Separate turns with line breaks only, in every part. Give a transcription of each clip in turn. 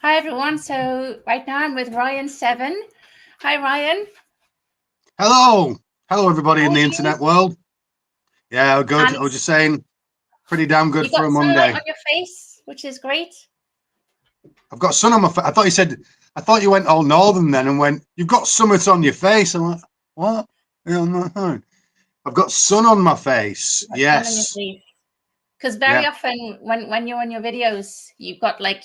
Hi everyone. So right now I'm with Ryan7. Hi Ryan.
Hello everybody
How
in
are
the
you?
internet world. Yeah, good.
And
I was just saying, pretty damn good
you
for
got
a
sunlight
Monday.
on your face, which is great.
I've got sun on my face. I thought you went all northern then and went, you've got summit on your face. I'm like, what? Yeah, no. I've got sun on my face.
You got sun on your
Yes.
face. Because very
Yeah.
often when you're on your videos, you've got like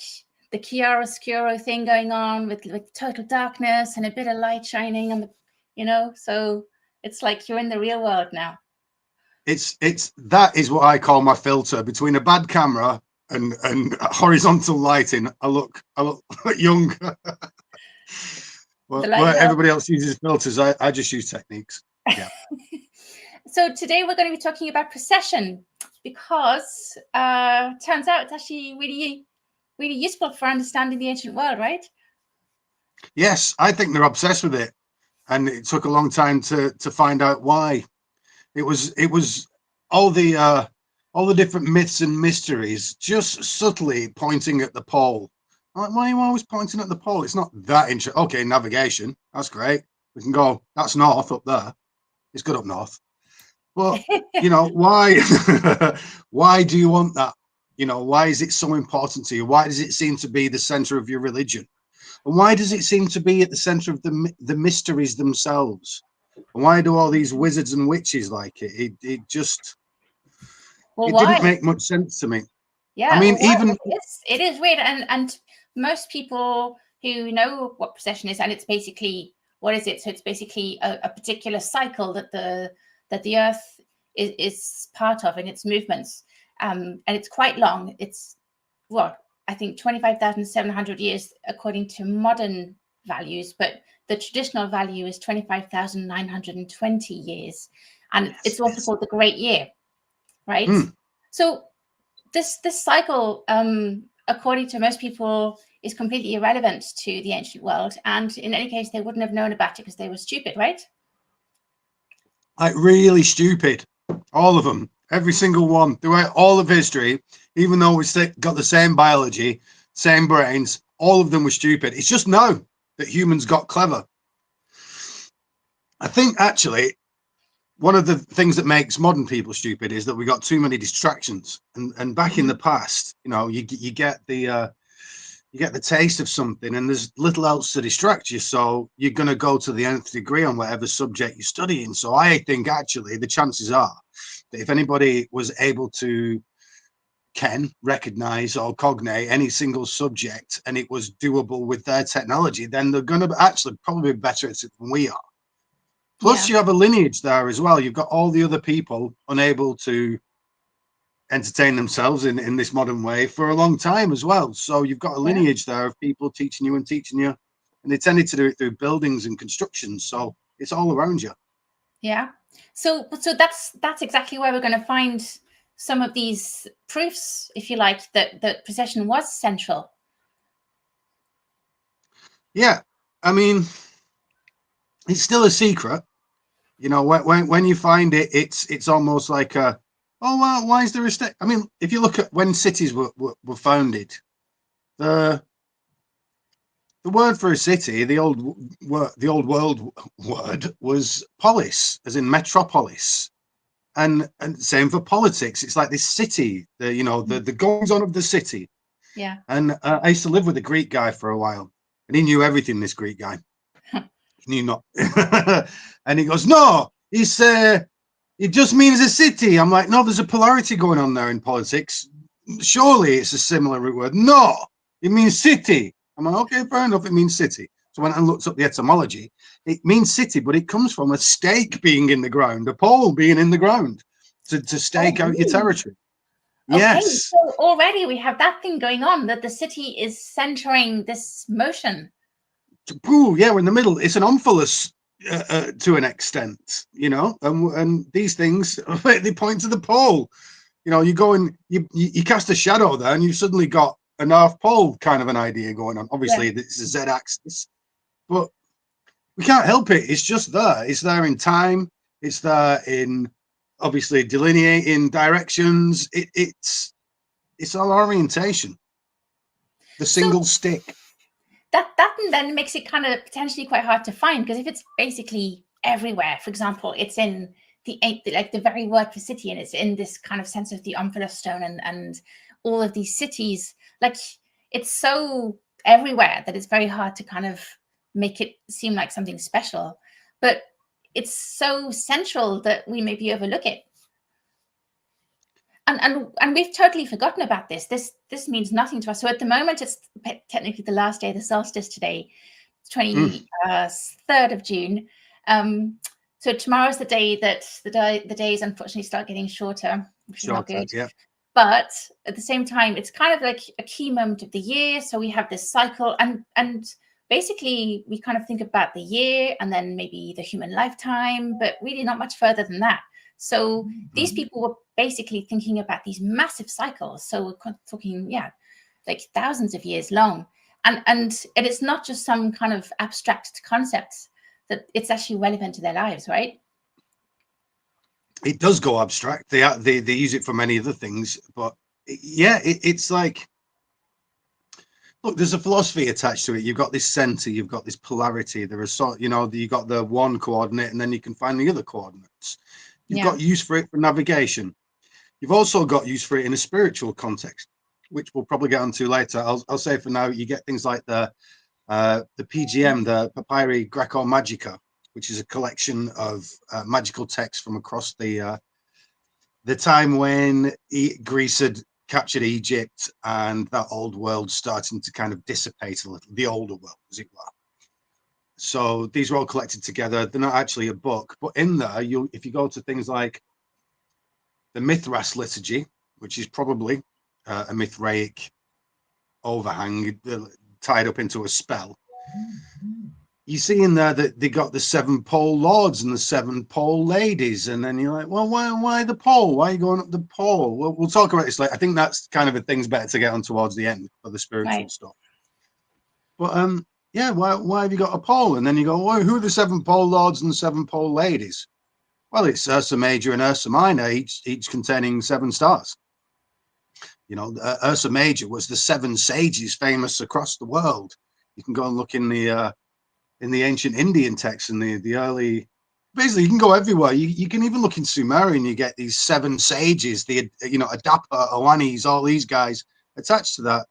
the chiaroscuro thing going on with total darkness and a bit of light shining on the, so it's like you're in the real world now.
That is what I call my filter between a bad camera and horizontal lighting. I look young. Where everybody else uses filters, I just use techniques. Yeah.
So today we're going to be talking about precession because turns out it's actually really, really useful for understanding the ancient world, right?
Yes, I think they're obsessed with it, and it took a long time to find out why. It was all the different myths and mysteries just subtly pointing at the pole. Like, why are you always pointing at the pole? It's not that interesting. Okay, navigation, that's great. We can go. That's north up there. It's good up north. But why? Why do you want that? Why is it so important to you? Why does it seem to be the center of your religion? And why does it seem to be at the center of the mysteries themselves? And why do all these wizards and witches like it? It just it didn't make much sense to me.
Yeah,
I mean,
even it is weird, and most people who know what precession is, and it's basically what is it? So it's basically a particular cycle that the Earth is part of in its movements, and it's quite long. It's I think 25,700 years according to modern values, but the traditional value is 25,920 years, and it's also called the Great Year, right? So this cycle, according to most people, is completely irrelevant to the ancient world, and in any case, they wouldn't have known about it because they were stupid, right?
Like really stupid, all of them, every single one throughout all of history. Even though we got the same biology, same brains, all of them were stupid. It's just now that humans got clever. I think actually one of the things that makes modern people stupid is that we got too many distractions. And back in the past, you get the taste of something and there's little else to distract you. So you're going to go to the nth degree on whatever subject you're studying. So I think actually the chances are that if anybody was able to recognize or cognate any single subject and it was doable with their technology, then they're going to actually probably be better at it than we are. Plus, you have a lineage there as well. You've got all the other people unable to entertain themselves in this modern way for a long time as well. So you've got a lineage there of people teaching you, and they tended to do it through buildings and construction. So it's all around you.
Yeah. So that's exactly where we're going to find some of these proofs, if you like, that precession was central.
Yeah, I mean, it's still a secret. When you find it, it's almost like oh well, why is there a state? I mean, if you look at when cities were founded, the word for a city, the old world word was polis, as in metropolis, and same for politics. It's like this city, the goings on of the city.
Yeah.
And I used to live with a Greek guy for a while, and he knew everything. This Greek guy, he knew not, and he goes, "No, it just means a city." I'm like, "No, there's a polarity going on there in politics. Surely it's a similar root word." "No, it means city." I'm like, "Okay, fair enough, it means city." So when I looked up the etymology, it means city, but it comes from a stake being in the ground, a pole being in the ground to stake out your territory. Yes.
Okay, so already we have that thing going on, that the city is centering this motion.
Ooh, yeah, we're in the middle. It's an omphalos to an extent, and these things, they point to the pole. You go and you cast a shadow there and you've suddenly got a North Pole kind of an idea going on. Obviously, it's a Z-axis, but we can't help it. It's just there. It's there in time. It's there in, obviously, delineating directions. It's all orientation. The single stick.
that then makes it kind of potentially quite hard to find, because if it's basically everywhere, for example, it's in the very word for city, and it's in this kind of sense of the Omphalos stone and all of these cities, like it's so everywhere that it's very hard to kind of make it seem like something special, but it's so central that we maybe overlook it. And we've totally forgotten about this. This means nothing to us. So at the moment, it's technically the last day of the solstice today, 23rd of June. So tomorrow's the day that the days unfortunately start getting shorter, which is not good.
Yeah.
But at the same time, it's kind of like a key moment of the year. So we have this cycle, and basically we kind of think about the year and then maybe the human lifetime, but really not much further than that. So these people were basically thinking about these massive cycles. So we're talking, like thousands of years long. And it's not just some kind of abstract concept, that it's actually relevant to their lives, right?
It does go abstract. They use it for many other things, but it's like, look, there's a philosophy attached to it. You've got this center, you've got this polarity. There are you've got the one coordinate, and then you can find the other coordinates. You've got use for it for navigation. You've also got use for it in a spiritual context, which we'll probably get onto later. I'll say for now, you get things like the PGM, the Papyri Greco-Magica, which is a collection of magical texts from across the time when Greece had captured Egypt, and that old world starting to kind of dissipate a little, the older world, as it were. So these are all collected together. They're not actually a book, but in there, if you go to things like the Mithras liturgy, which is probably a Mithraic overhang tied up into a spell, you see in there that they got the 7 pole lords and the 7 pole ladies, and then you're like, well, why the pole? Why are you going up the pole? Well, we'll talk about this later. I think that's kind of a thing's better to get on towards the end for the spiritual stuff. But why have you got a pole? And then you go, well, who are the 7 pole lords and the 7 pole ladies? Well, it's Ursa Major and Ursa Minor, each containing 7 stars. Ursa Major was the 7 sages famous across the world. You can go and look in the ancient Indian texts and the early. Basically, you can go everywhere. You can even look in Sumerian. You get these 7 sages, Adapa, Oannes, all these guys attached to that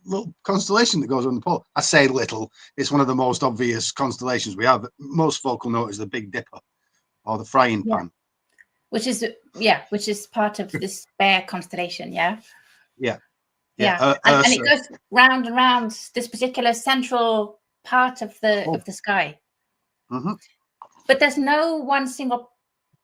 little constellation that goes on the pole. I say little. It's one of the most obvious constellations we have. Most folk will know it as the Big Dipper or the frying pan.
Which is part of this bear constellation. And it goes round and round this particular central part of the sky. But there's no one single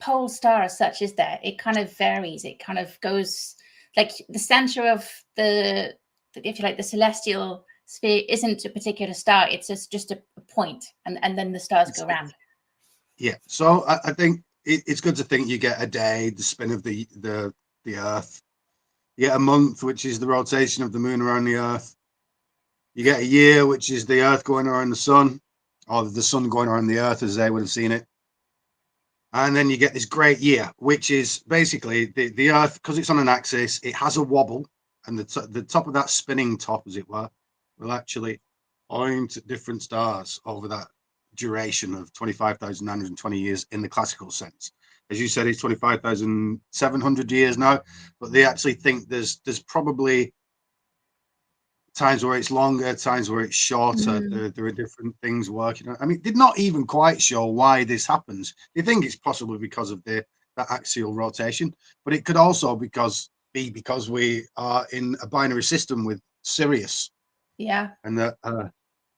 pole star as such, is there? It kind of varies. It kind of goes like the center of the, if you like, the celestial sphere isn't a particular star. It's just a point, and then the stars go around.
So I think it's good to think you get a day, the spin of the Earth. You get a month, which is the rotation of the moon around the Earth. You get a year, which is the Earth going around the sun, or the sun going around the Earth, as they would have seen it. And then you get this great year, which is basically the Earth, because it's on an axis, it has a wobble, and the top of that spinning top, as it were, will actually point at different stars over that duration of 25,920 years in the classical sense. As you said, it's 25,700 years now, but they actually think there's probably times where it's longer, times where it's shorter. There are different things working. I mean, they're not even quite sure why this happens. They think it's possibly because of that axial rotation, but it could also be because we are in a binary system with Sirius. And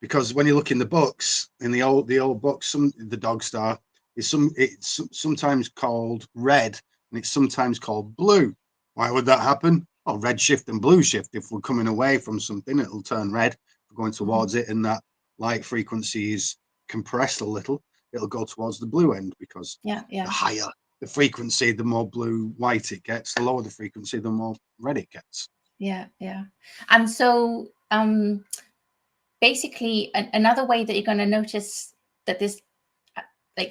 because when you look in the books, in the old books, the dog star it's sometimes called red, and it's sometimes called blue. Why would that happen? Well, red shift and blue shift. If we're coming away from something, it'll turn red. If we're going towards it, and that light frequency is compressed a little, it'll go towards the blue end, because the higher the frequency, the more blue white it gets. The lower the frequency, the more red it gets.
And so basically another way that you're going to notice that this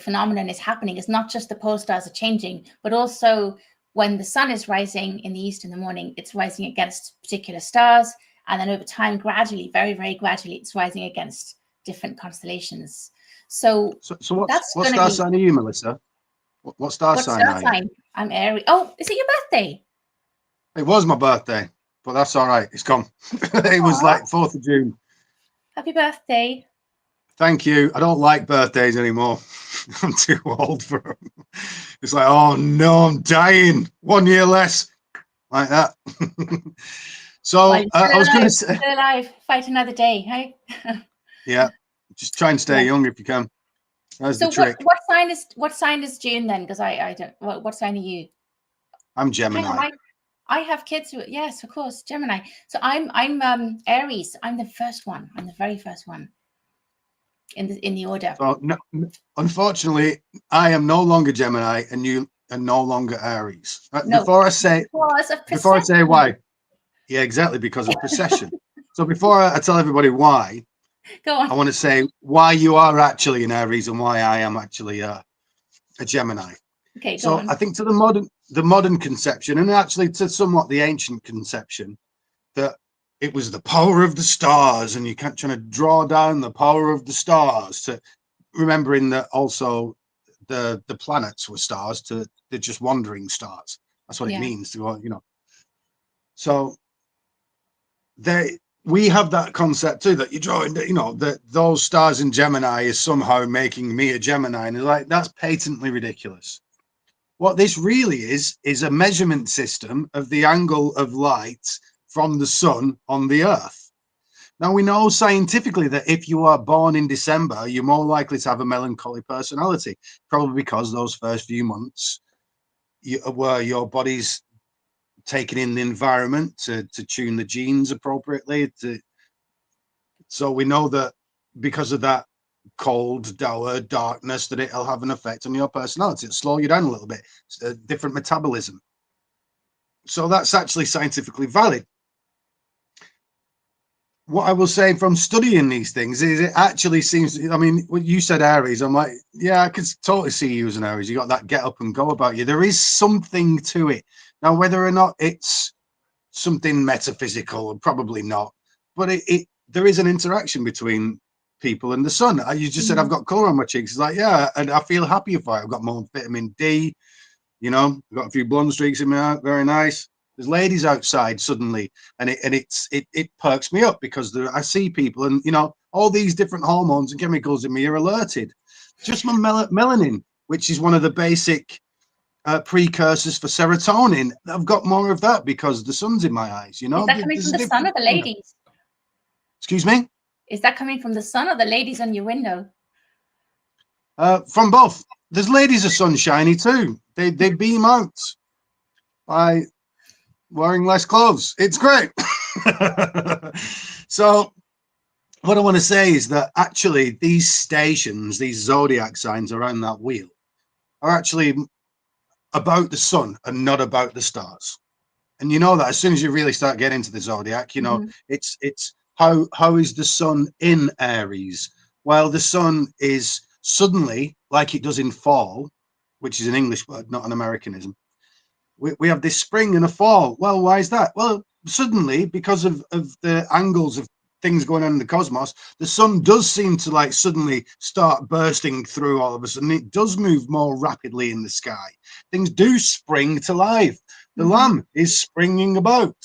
phenomenon is happening is not just the pole stars are changing, but also when the sun is rising in the east in the morning, it's rising against particular stars, and then over time, gradually, very, very gradually, it's rising against different constellations. So that's
what
going to
star
be
sign are you, Melissa? What star
what
sign
star
are you?
sign? I'm Aries. Oh, is it your birthday?
It was my birthday, but that's all right. It's gone. It was like 4th of June.
Happy birthday.
Thank you. I don't like birthdays anymore. I'm too old for them. It's like, oh no, I'm dying. 1 year less. Like that. So
Well,
I was going to say,
still alive. Fight another day, hey?
yeah, just try and stay young if you can. That's the trick.
What sign is June then? Because I don't. What sign are you?
I'm Gemini.
Hang on, I have kids who, yes, of course, Gemini. So I'm Aries. I'm the first one. I'm the very first one in the order.
So no, unfortunately, I am no longer Gemini, and you are no longer Aries.
No,
Before I say why, yeah, exactly, because of precession. So before I tell everybody why,
go on.
I want to say why you are actually an Aries and why I am actually a Gemini.
Okay, go
so
on.
I think to the modern conception, and actually to somewhat the ancient conception, that it was the power of the stars, and you can't trying to draw down the power of the stars, to remembering that also the planets were stars, they're just wandering stars. That's what it means to go, so we have that concept too, that you're drawing, that those stars in Gemini is somehow making me a Gemini, and like, that's patently ridiculous. What this really is a measurement system of the angle of light from the sun on the earth. Now, we know scientifically that if you are born in December, you're more likely to have a melancholy personality, probably because those first few months where your body's taking in the environment to tune the genes appropriately. So we know that because of that cold, dour, darkness, that it'll have an effect on your personality. It'll slow you down a little bit. It's a different metabolism. So that's actually scientifically valid. What I will say from studying these things is it actually seems, I mean, when you said Aries, I'm like, yeah, I could totally see you as an Aries. You got that get up and go about you. There is something to it. Now, whether or not it's something metaphysical, probably not, but there is an interaction between people and the sun. You just said I've got color on my cheeks. It's like, yeah, and I feel happier for it. I've got more vitamin D, I've got a few blonde streaks in my eye, very nice. There's ladies outside suddenly, and it perks me up because I see people, and all these different hormones and chemicals in me are alerted. Just my melanin, which is one of the basic precursors for serotonin. I've got more of that because the sun's in my eyes.
Is that coming from the sun or the ladies?
Excuse me?
Is that coming from the sun or the ladies on your window?
From both. There's ladies of sunshiny too. They beam out by wearing less clothes. It's great. So what I want to say is that actually these stations, these zodiac signs around that wheel, are actually about the sun and not about the stars. And you know that as soon as you really start getting into the zodiac, it's how is the sun in Aries? Well, the sun is suddenly, like it does in fall, which is an English word, not an Americanism. We have this spring and a fall. Well, why is that? Well, suddenly, because of the angles of things going on in the cosmos, the sun does seem to like suddenly start bursting through all of a sudden. It does move more rapidly in the sky. Things do spring to life. The lamb is springing about,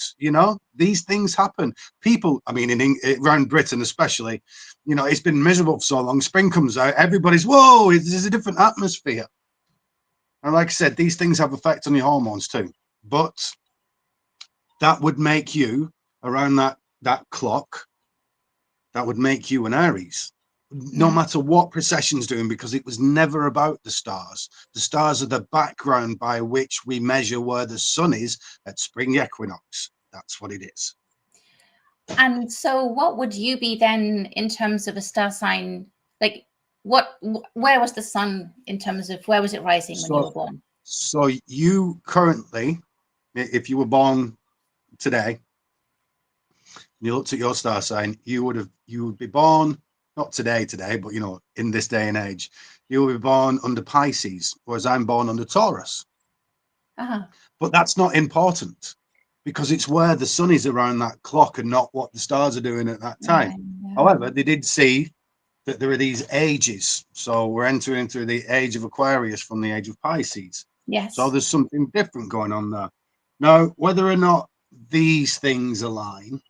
these things happen. People, I mean, around Britain especially, it's been miserable for so long. Spring comes out, everybody's, whoa, there's a different atmosphere. And like I said, these things have effect on your hormones too. But that would make you, around that clock, that would make you an Aries, no matter what Precession's doing, because it was never about the stars. The stars are the background by which we measure where the sun is at spring equinox. That's what it is.
And so what would you be then in terms of a star sign? Like where was the sun in terms of where was it rising when you were born?
So you currently, if you were born today, you looked at your star sign, you would be born, not today, but in this day and age, you would be born under Pisces, whereas I'm born under Taurus. But that's not important. because it's where the sun is around that clock and not what the stars are doing at that time.
Right, yeah.
However, they did see that there are these ages. So we're entering through the age of Aquarius from the age of Pisces.
Yes.
So there's something different going on there. Now, whether or not these things align,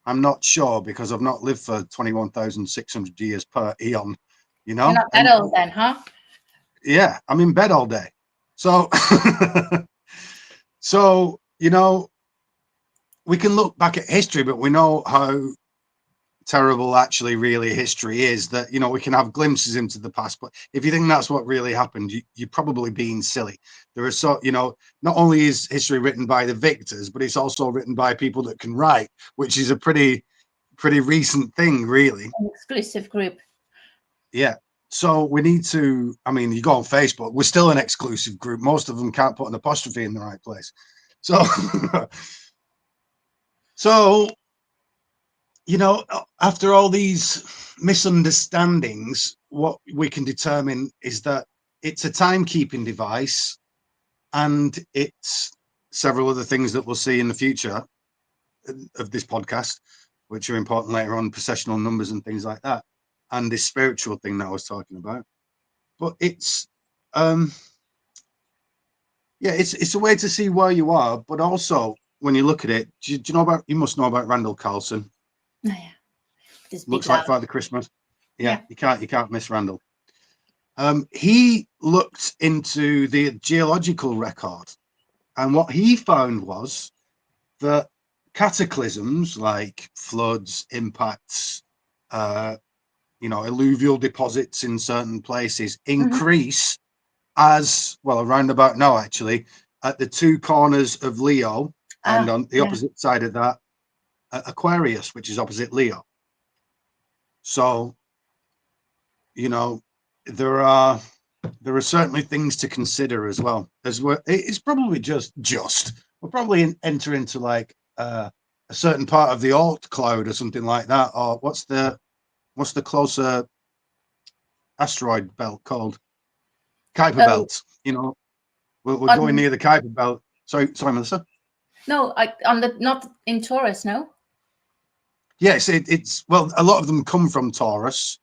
I'm not sure, because I've not lived for 21,600 years per eon, you know?
You're not that old then, huh?
Yeah, I'm in bed all day. So, so, you know, we can look back at history, but we know how terrible actually really history is, that, you know, we can have glimpses into the past, but if you think that's what really happened, you're probably being silly. There are, so, you know, not only is history written by the victors, but it's also written by people that can write, which is a pretty recent thing, really.
An exclusive group.
Yeah. So we need to, I mean, you go on Facebook, we're still an exclusive group. Most of them can't put an apostrophe in the right place. So, so, you know, after all these misunderstandings, what we can determine is that it's a timekeeping device, and it's several other things that we'll see in the future of this podcast, which are important later on, processional numbers and things like that, and this spiritual thing that I was talking about. But it's yeah, it's a way to see where you are, but also when you look at it, do you know about, you must know about Randall Carlson.
Oh, yeah. This
Looks
big
like
lad.
Father Christmas. Yeah,
Yeah.
you can't miss Randall. He looked into the geological record, and what he found was that cataclysms like floods, impacts, you know, alluvial deposits in certain places increase as well, around about now, actually, at the two corners of Leo, and on the opposite side of that, Aquarius, which is opposite Leo. So, you know, there are certainly things to consider as well. As well, it's probably just we'll probably enter into like a certain part of the Oort cloud or something like that. Or what's the closer asteroid belt called? Kuiper belt. You know, we're going near the Kuiper belt. Sorry, Melissa.
No, not in Taurus. No.
Yes, it's well, a lot of them come from Taurus,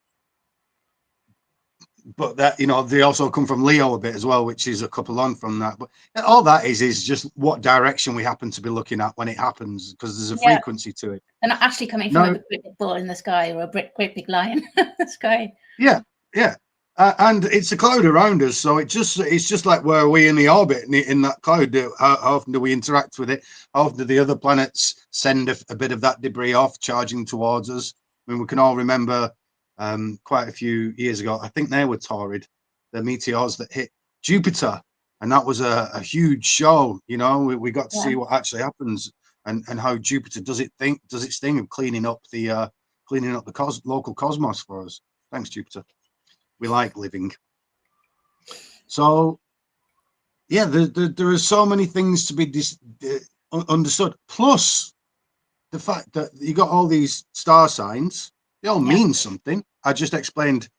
but that, you know, they also come from Leo a bit as well, which is a couple on from that. But all that is just what direction we happen to be looking at when it happens, because there's a frequency to it.
They're not actually coming from a great big bull in the sky or a great big lion in the sky.
Yeah, yeah. And it's a cloud around us, so it's just like, where are we in the orbit in that cloud? How often do we interact with it? How often do the other planets send a bit of that debris off, charging towards us? I mean, we can all remember quite a few years ago, I think they were Taurid, the meteors that hit Jupiter, and that was a huge show. You know, we got to see what actually happens, and how Jupiter does its thing of cleaning up the local cosmos for us. Thanks, Jupiter. We like living. So, yeah, there are so many things to be understood. Plus, the fact that you got all these star signs, they all mean something. I just explained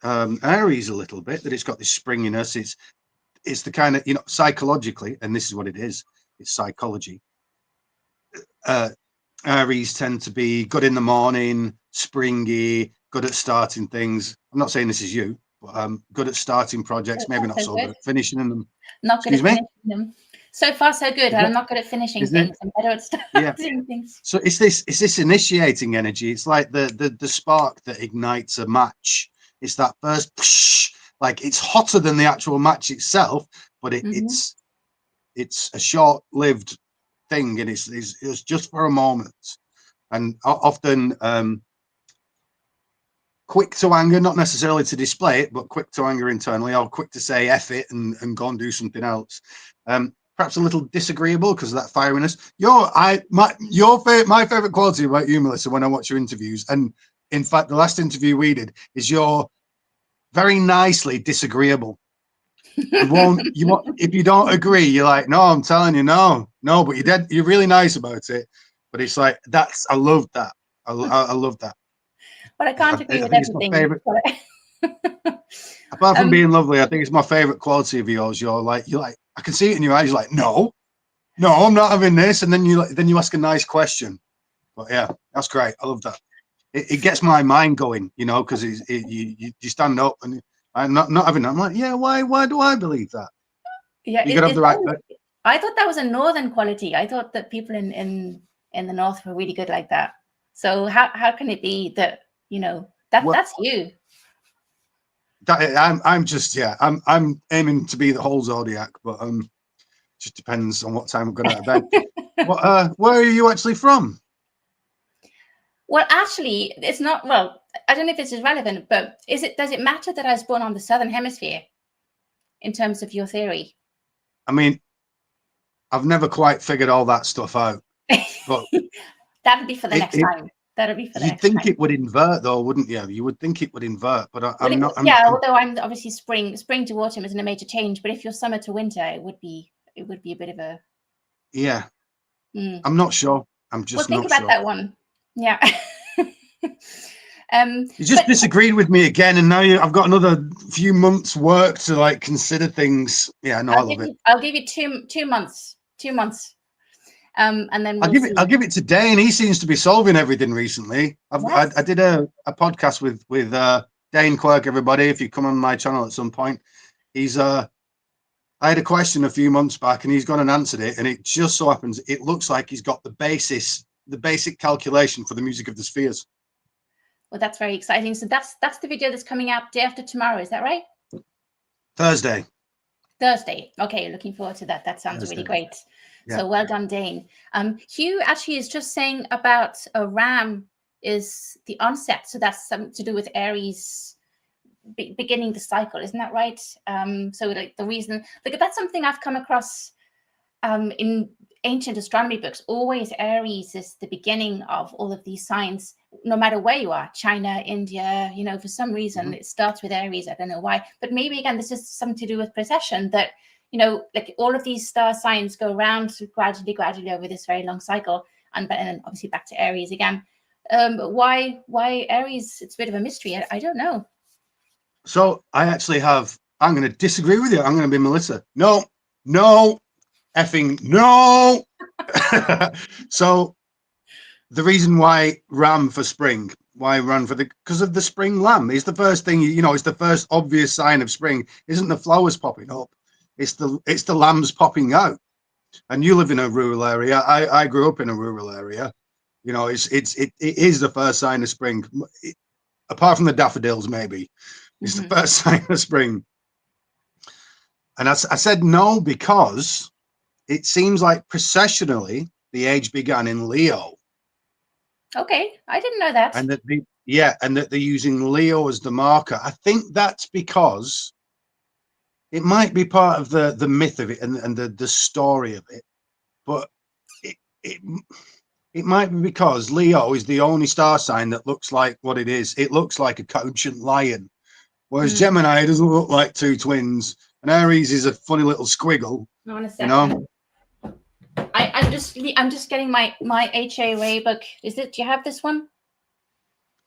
Aries a little bit, that it's got this springiness. It's the kind of, you know, psychologically, and this is what it is. It's psychology. Aries tend to be good in the morning, springy, good at starting things. I'm not saying this is you, but good at starting projects, maybe not so good at finishing them.
Not good at finishing them. So far, so good. I'm not good at finishing things. I'm better at starting things.
So it's this initiating energy. It's like the spark that ignites a match. It's that first, like, it's hotter than the actual match itself, but it's a short-lived thing, and it's just for a moment, and often quick to anger, not necessarily to display it, but quick to anger internally, or quick to say F it and go and do something else. Perhaps a little disagreeable because of that fieriness. My favorite quality about you, Melissa, when I watch your interviews, and in fact the last interview we did, is you're very nicely disagreeable. If you don't agree, you're like, no, I'm telling you, no, but you're really nice about it. But it's like, I love that. I love that.
But I can't agree with everything.
Apart from being lovely, I think it's my favorite quality of yours. You're like, I can see it in your eyes. You're like, no, no, I'm not having this. And then you ask a nice question. But yeah, that's great. I love that. It gets my mind going, you know, because you stand up and I'm not having that. I'm like, yeah, why do I believe that?
Yeah,
You gotta have the right.
I thought that was a northern quality. I thought that people in the north were really good like that. So how can it be that, you know, that's you?
I'm just, yeah, I'm aiming to be the whole Zodiac, but just depends on what time I've got out of bed. Where are you actually from?
Well, actually, it's not. Well, I don't know if this is relevant, but does it matter that I was born on the southern hemisphere in terms of your theory?
I mean, I've never quite figured all that stuff out, but
that'll be for the next time. That'll be for the next time.
You'd think it would invert, though, wouldn't you? You would think it would invert, but I'm not.
Although I'm obviously spring to autumn isn't a major change, but if you're summer to winter, it would be a bit of a.
Yeah, I'm not sure. I'm just not sure.
Think about that one. Yeah.
You just disagreed with me again, and now I've got another few months' work to like consider things. Yeah, no, I love it.
I'll give you two months. 2 months. And then
I'll give it to Dane. He seems to be solving everything recently. I did a podcast with Dane Quirk. Everybody, if you come on my channel at some point, I had a question a few months back, and he's gone and answered it, and it just so happens it looks like he's got the basic calculation for the music of the spheres.
Well, that's very exciting. So that's the video that's coming out day after tomorrow. Is that right?
Thursday.
Okay, looking forward to that. That sounds really great. Yeah. So well done, Dane. Hugh actually is just saying about a ram is the onset. So that's something to do with Aries beginning the cycle. Isn't that right? So like the reason, like that's something I've come across in ancient astronomy books. Always Aries is the beginning of all of these signs, no matter where you are, China, India, you know, for some reason it starts with Aries. I don't know why, but maybe again, this is something to do with precession, that, you know, like all of these star signs go around gradually over this very long cycle, and then obviously back to Aries again. Why Aries? It's a bit of a mystery. I don't know.
So I'm going to disagree with you. I'm going to be Melissa. No, effing no. So the reason why ram for spring, because of the spring lamb is the first thing, you know, it's the first obvious sign of spring. Isn't the flowers popping up? It's the lambs popping out. And you live in a rural area. I grew up in a rural area. You know, it is the first sign of spring, apart from the daffodils, maybe. It's the first sign of spring. And I said no because it seems like processionally the age began in Leo.
Okay, I didn't know that.
And that they're using Leo as the marker. I think that's because it might be part of the myth of it and the story of it, but it might be because Leo is the only star sign that looks like what it is. It looks like a couchant lion, whereas Gemini doesn't look like two twins, and Aries is a funny little squiggle.
You know. I'm just getting my HA book. Do you have this one?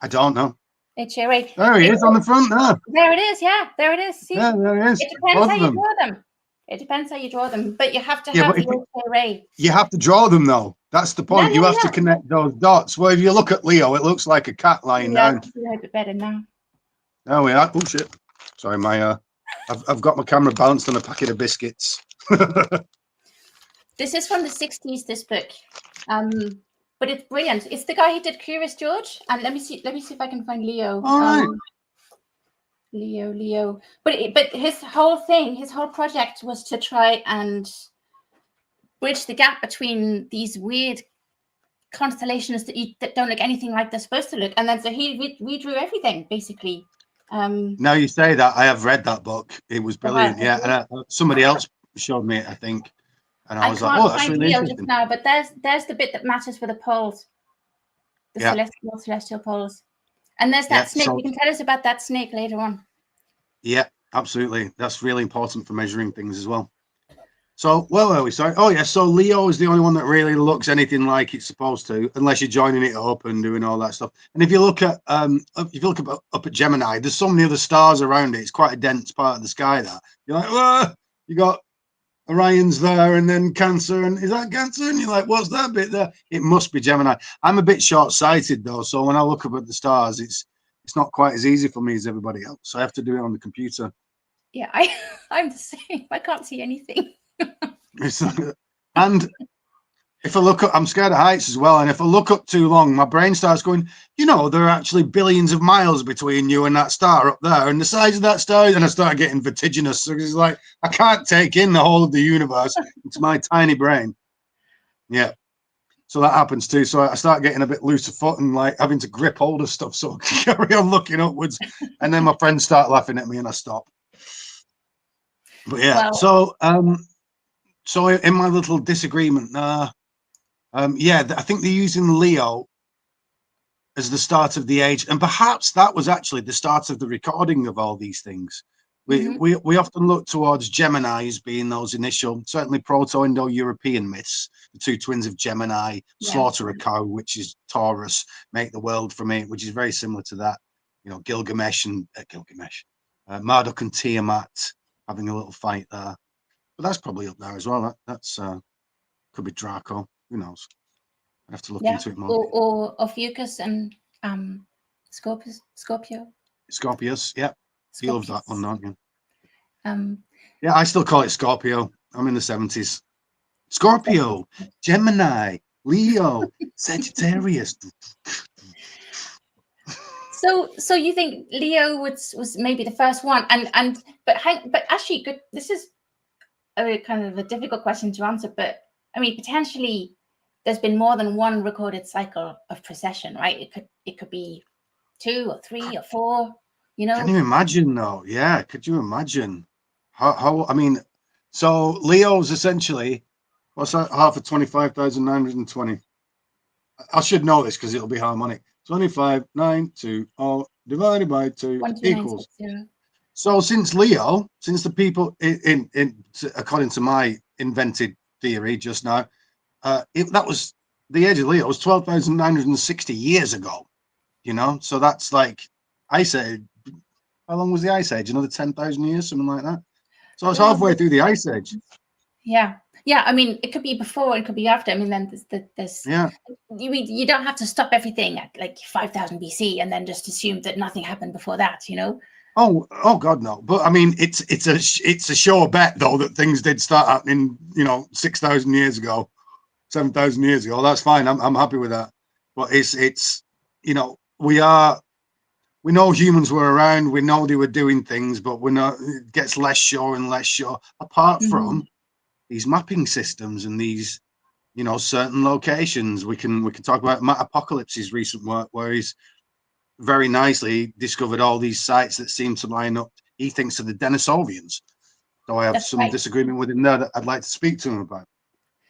I don't know.
HA.
There he is on the front there.
There it is. Yeah, there it is. See?
Yeah, there it is.
It depends how you draw them. It depends how you draw them, but you have to have the HA.
You have to draw them though. That's the point. You have to connect those dots. Well, if you look at Leo, it looks like a cat lying down.
A bit better now.
There we are. Oh shit! Sorry, I've got my camera balanced on a packet of biscuits.
This is from the 60s, this book. But it's brilliant. It's the guy who did Curious George. And let me see if I can find Leo.
All right.
Leo. But his whole project was to try and bridge the gap between these weird constellations that don't look anything like they're supposed to look. And then so he redrew everything, basically.
Now you say that, I have read that book. It was brilliant. Yeah. And celebody else showed me it, I think. And I was like, oh, that's really interesting.
Just now, but there's the bit that matters for the poles, the celestial poles. And there's that snake. You can tell us about that snake later on.
Yeah, absolutely. That's really important for measuring things as well. So, where were we? Sorry. Oh, yeah. So Leo is the only one that really looks anything like it's supposed to, unless you're joining it up and doing all that stuff. And if you look at up at Gemini, there's so many other stars around it. It's quite a dense part of the sky. That you're like, you got Orion's there, and then Cancer, and is that Cancer? And you're like, what's that bit there? It must be Gemini. I'm a bit short-sighted though, so when I look up at the stars, it's not quite as easy for me as everybody else. So I have to do it on the computer.
Yeah, I'm the same. I can't see anything.
And if I look up, I'm scared of heights as well. And if I look up too long, my brain starts going, you know, there are actually billions of miles between you and that star up there, and the size of that star. And I start getting vertiginous. So it's like, I can't take in the whole of the universe. It's my tiny brain. Yeah. So that happens too. So I start getting a bit loose of foot and like having to grip hold of stuff so I can carry on looking upwards. And then my friends start laughing at me and I stop. But yeah, well, so in my little disagreement, yeah, I think they're using Leo as the start of the age, and perhaps that was actually the start of the recording of all these things. We often look towards Gemini as being those initial, certainly Proto-Indo-European myths, the two twins of Gemini, slaughter a cow, which is Taurus, make the world from it, which is very similar to that. You know, Gilgamesh and Marduk and Tiamat having a little fight there. But that's probably up there as well. That's could be Draco. Who knows? I have to look into it more.
Or Ophiuchus and Scorpio.
Scorpius, yeah. You love that one, don't you? Yeah, I still call it Scorpio. I'm in the 70s. Scorpio, Gemini, Leo, Sagittarius.
So you think Leo was maybe the first one, but actually, good. This is a kind of a difficult question to answer, but I mean, potentially, there's been more than one recorded cycle of precession, right? It could be 2 or 3 or 4. You know?
Can you imagine though? Yeah, could you imagine how? I mean, so Leo's essentially what's that? Half of 25,920. I should know this because it'll be harmonic. 25,920 divided by 2 equals. So since Leo, since the people according to my invented theory just now, that was the age of Leo was 12,960 years ago. You know, so that's like Ice Age. How long was the Ice Age? Another 10,000 years, something like that. So it's halfway through the Ice Age.
Yeah. I mean, it could be before, it could be after. I mean, then there's you don't have to stop everything at like 5,000 BC and then just assume that nothing happened before that. You know.
Oh God, no. But I mean, it's a sure bet though that things did start happening. You know, 6,000 years ago, 7,000 years ago. That's fine. I'm happy with that. But it's you know, we know humans were around, we know they were doing things, but it gets less sure and less sure, apart from these mapping systems and these, you know, certain locations. We can talk about Matt Apocalypse's recent work, where he's very nicely discovered all these sites that seem to line up, he thinks, to the Denisovians. So I have some disagreement with him there that I'd like to speak to him about.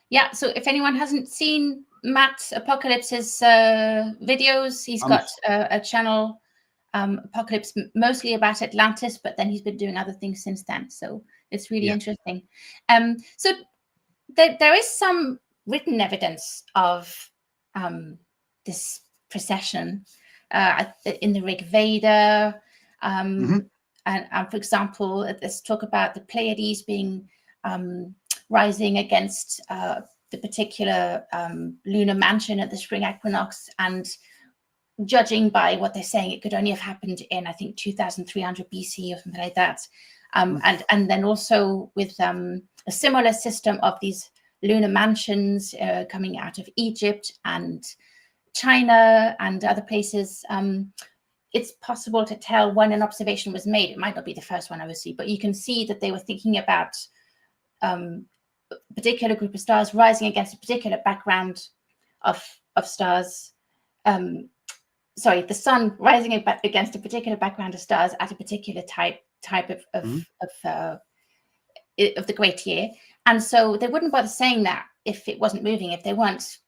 Yeah, so if anyone hasn't seen Matt Apocalypse's videos, he's got a channel, Apocalypse, mostly about Atlantis, but then he's been doing other things since then. So it's really interesting. So there is some written evidence of this precession in the Rig Veda. And for example, let's talk about the Pleiades being rising against the particular lunar mansion at the spring equinox, and judging by what they're saying, it could only have happened in, I think, 2,300 BC or something like that. And then also with a similar system of these lunar mansions coming out of Egypt and China and other places. It's possible to tell when an observation was made. It might not be the first one, obviously, but you can see that they were thinking about a particular group of stars rising against a particular background of stars. Sorry, the sun rising against a particular background of stars at a particular type of the great year. And so they wouldn't bother saying that if it wasn't moving, if they weren't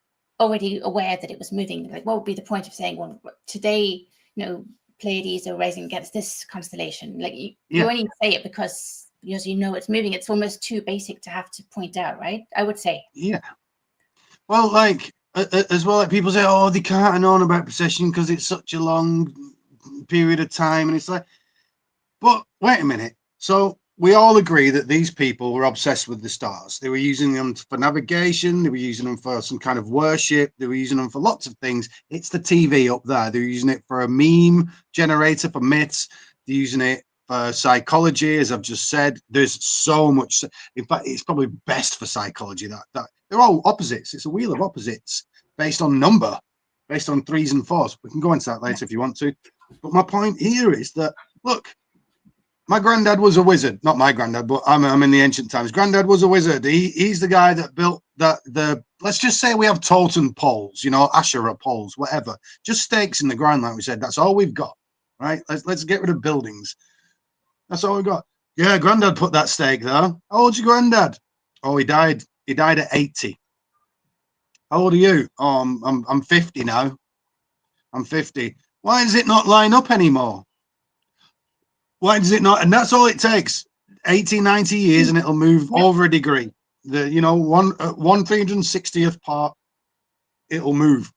already aware that it was moving. Like, what would be the point of saying, well, today, you know, Pleiades are rising against this constellation? Like, you only say it because you know it's moving. It's almost too basic to have to point out, right? I would say. Yeah.
Well, like, as well, like people say, oh, they can't have known about precession because it's such a long period of time. And it's like, but wait a minute. So we all agree that these people were obsessed with the stars. They were using them for navigation. They were using them for some kind of worship. They were using them for lots of things. It's the TV up there. They're using it for a meme generator, for myths. They're using it for psychology, as I've just said. There's so much. In fact, it's probably best for psychology. That they're all opposites. It's a wheel of opposites based on number, based on 3s and 4s. We can go into that later if you want to. But my point here is that, look, my granddad was a wizard. Not my granddad, but I'm in the ancient times. Granddad was a wizard. He's the guy that built the let's just say we have totem poles, you know, Asherah poles, whatever. Just stakes in the ground, like we said. That's all we've got, right? Let's get rid of buildings. That's all we got. Yeah, granddad put that stake there. How old's your granddad? Oh, he died. He died at 80. How old are you? Oh, I'm 50 now. I'm 50. Why does it not line up anymore? Why does it not? And that's all it takes. 80, 90 years and it'll move over a degree. You know, one 360th part, it'll move.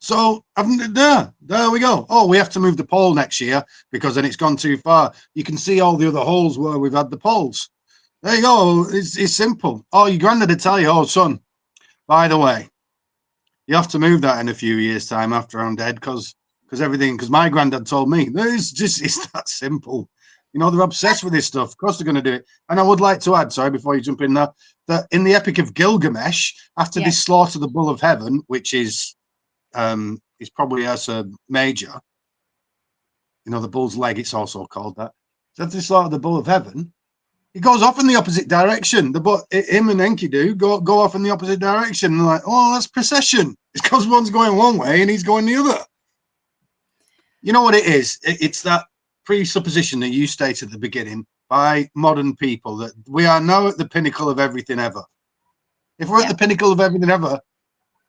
So there we go. Oh, we have to move the pole next year because then it's gone too far. You can see all the other holes where we've had the poles. There you go. It's simple. Oh, your granddad would tell you, oh, son, by the way, you have to move that in a few years' time after I'm dead because my granddad told me. It's that simple. You know, they're obsessed with this stuff. Of course they're going to do it. And I would like to add, sorry, before you jump in there, that in the Epic of Gilgamesh, after they slaughter the bull of heaven, which is probably Ursa Major, you know, the bull's leg, it's also called that. So after they slaughter the bull of heaven, he goes off in the opposite direction. Him and Enkidu go off in the opposite direction. And like, oh, that's precession. It's because one's going one way and he's going the other. You know what it is? It's that presupposition that you stated at the beginning by modern people that we are now at the pinnacle of everything ever. If we're at the pinnacle of everything ever,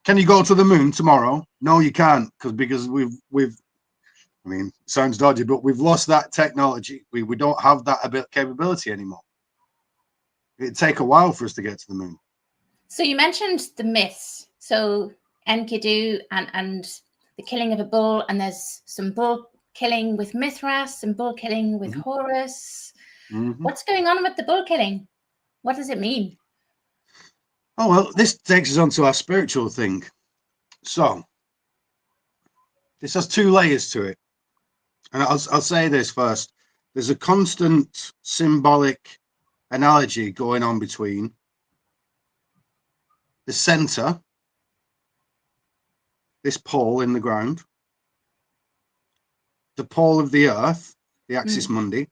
can you go to the moon tomorrow? No, you can't, because we've I mean, it sounds dodgy, but we've lost that technology. We don't have that capability anymore. It'd take a while for us to get to the moon.
So you mentioned the myths. So Enkidu and the killing of a bull, and there's some bull killing with Mithras, some bull killing with Horus. What's going on with the bull killing? What does it mean?
Oh, well, this takes us on to our spiritual thing. So this has 2 layers to it. And I'll say this first. There's a constant symbolic analogy going on between the center, this pole in the ground, the pole of the earth, the axis mundi,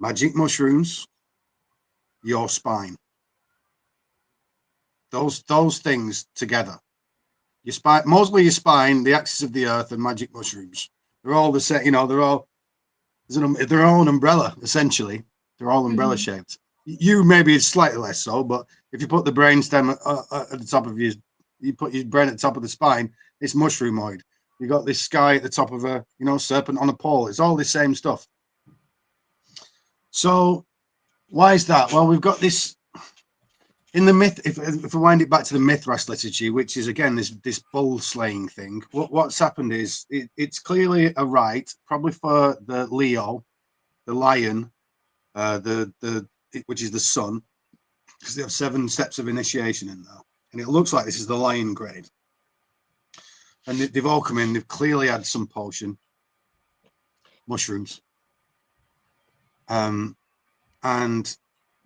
magic mushrooms, your spine. Those things together. Your spine, mostly your spine, the axis of the earth, and magic mushrooms. They're all the same, you know, they're all their own umbrella, essentially. They're all umbrella shaped. You maybe it's slightly less so, but if you put the brainstem at the top of you put your brain at the top of the spine, it's mushroomoid. You got this sky at the top of a, you know, serpent on a pole. It's all the same stuff. So why is that? Well, we've got this in the myth. If we wind it back to the Mithras liturgy, which is again this bull slaying thing, what's happened is it's clearly a rite, probably for the Leo, the lion, which is the sun, because they have 7 steps of initiation in there, and it looks like this is the lion grade. And they've all come in. They've clearly had some potion, mushrooms, and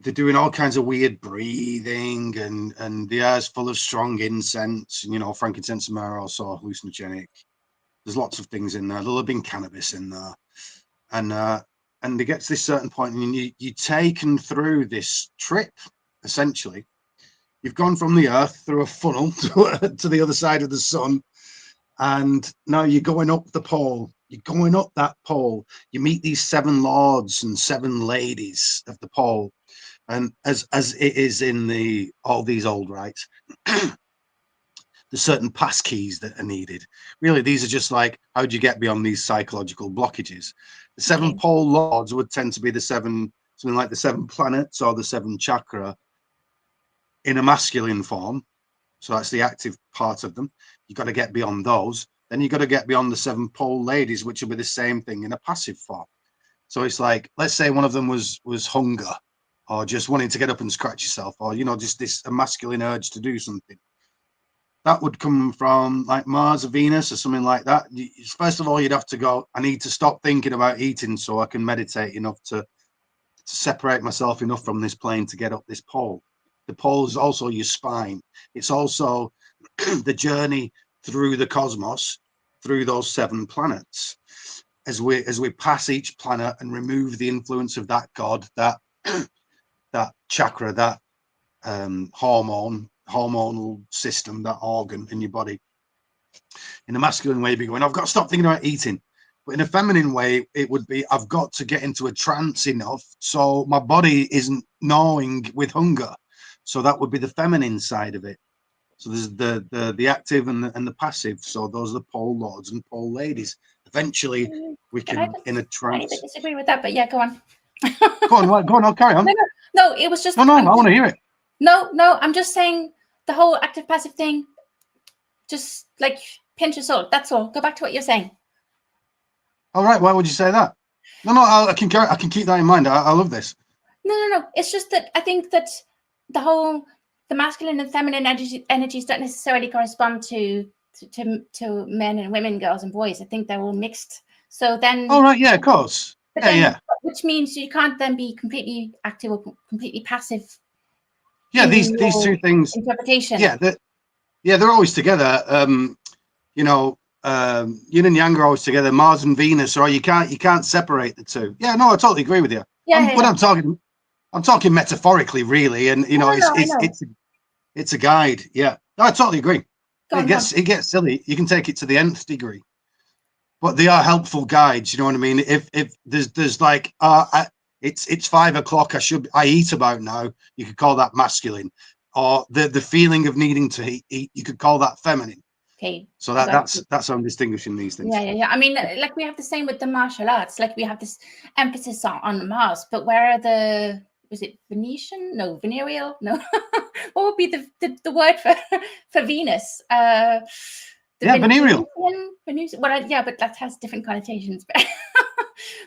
they're doing all kinds of weird breathing, and the air's full of strong incense. You know, frankincense and myrrh, also hallucinogenic. There's lots of things in there. There'll have been cannabis in there, and they get to this certain point, and you're taken through this trip. Essentially, you've gone from the earth through a funnel to the other side of the sun. And now you're going up the pole. You're going up that pole. You meet these 7 lords and 7 ladies of the pole. And as it is in all these old rites, there's certain passkeys that are needed. Really, these are just like, how do you get beyond these psychological blockages? The 7 pole lords would tend to be the 7, something like the 7 planets or the 7 chakra in a masculine form. So that's the active part of them. You've got to get beyond those. Then you've got to get beyond the 7 pole ladies, which will be the same thing in a passive form. So it's like, let's say one of them was hunger, or just wanting to get up and scratch yourself, or just this a masculine urge to do something. That would come from like Mars or Venus or something like that. First of all, you'd have to go, I need to stop thinking about eating so I can meditate enough to separate myself enough from this plane to get up this pole. The pole is also your spine. It's also the journey through the cosmos, through those 7 planets. As we pass each planet and remove the influence of that god, that that chakra, that hormonal system, that organ in your body. In a masculine way, you'd be going, I've got to stop thinking about eating. But in a feminine way, it would be, I've got to get into a trance enough so my body isn't gnawing with hunger. So that would be the feminine side of it. So there's the active and the passive. So those are the pole lords and pole ladies. Eventually, we can in a trance.
I disagree with that, but yeah, go on.
Go on, I'll carry on.
No, it was just.
No, I want to hear it.
No, I'm just saying the whole active passive thing. Just like pinch your soul. That's all. Go back to what you're saying.
All right. Why would you say that? No, I can keep that in mind. I love this.
No. It's just that I think that the masculine and feminine energies don't necessarily correspond to men and women, girls and boys. I think they're all mixed. So then.
All right. Yeah, of course. Yeah.
Which means you can't then be completely active or completely passive.
Yeah, these 2 things.
Interpretation.
Yeah, they're always together. Yin and yang are always together. Mars and Venus, or you can't separate the 2. Yeah, no, I totally agree with you. But I'm talking metaphorically, really, and it's a guide. Yeah, no, I totally agree. It gets silly. You can take it to the nth degree, but they are helpful guides. You know what I mean? If there's like it's 5 o'clock, I eat about now, you could call that masculine, or the feeling of needing to eat, you could call that feminine.
Okay.
So that's how I'm distinguishing these things.
Yeah. I mean, like we have the same with the martial arts. Like we have this emphasis on Mars, but where are was it Venetian? No, venereal? No. What would be the word for Venus?
Venereal.
Venusian. Well, yeah, but that has different connotations.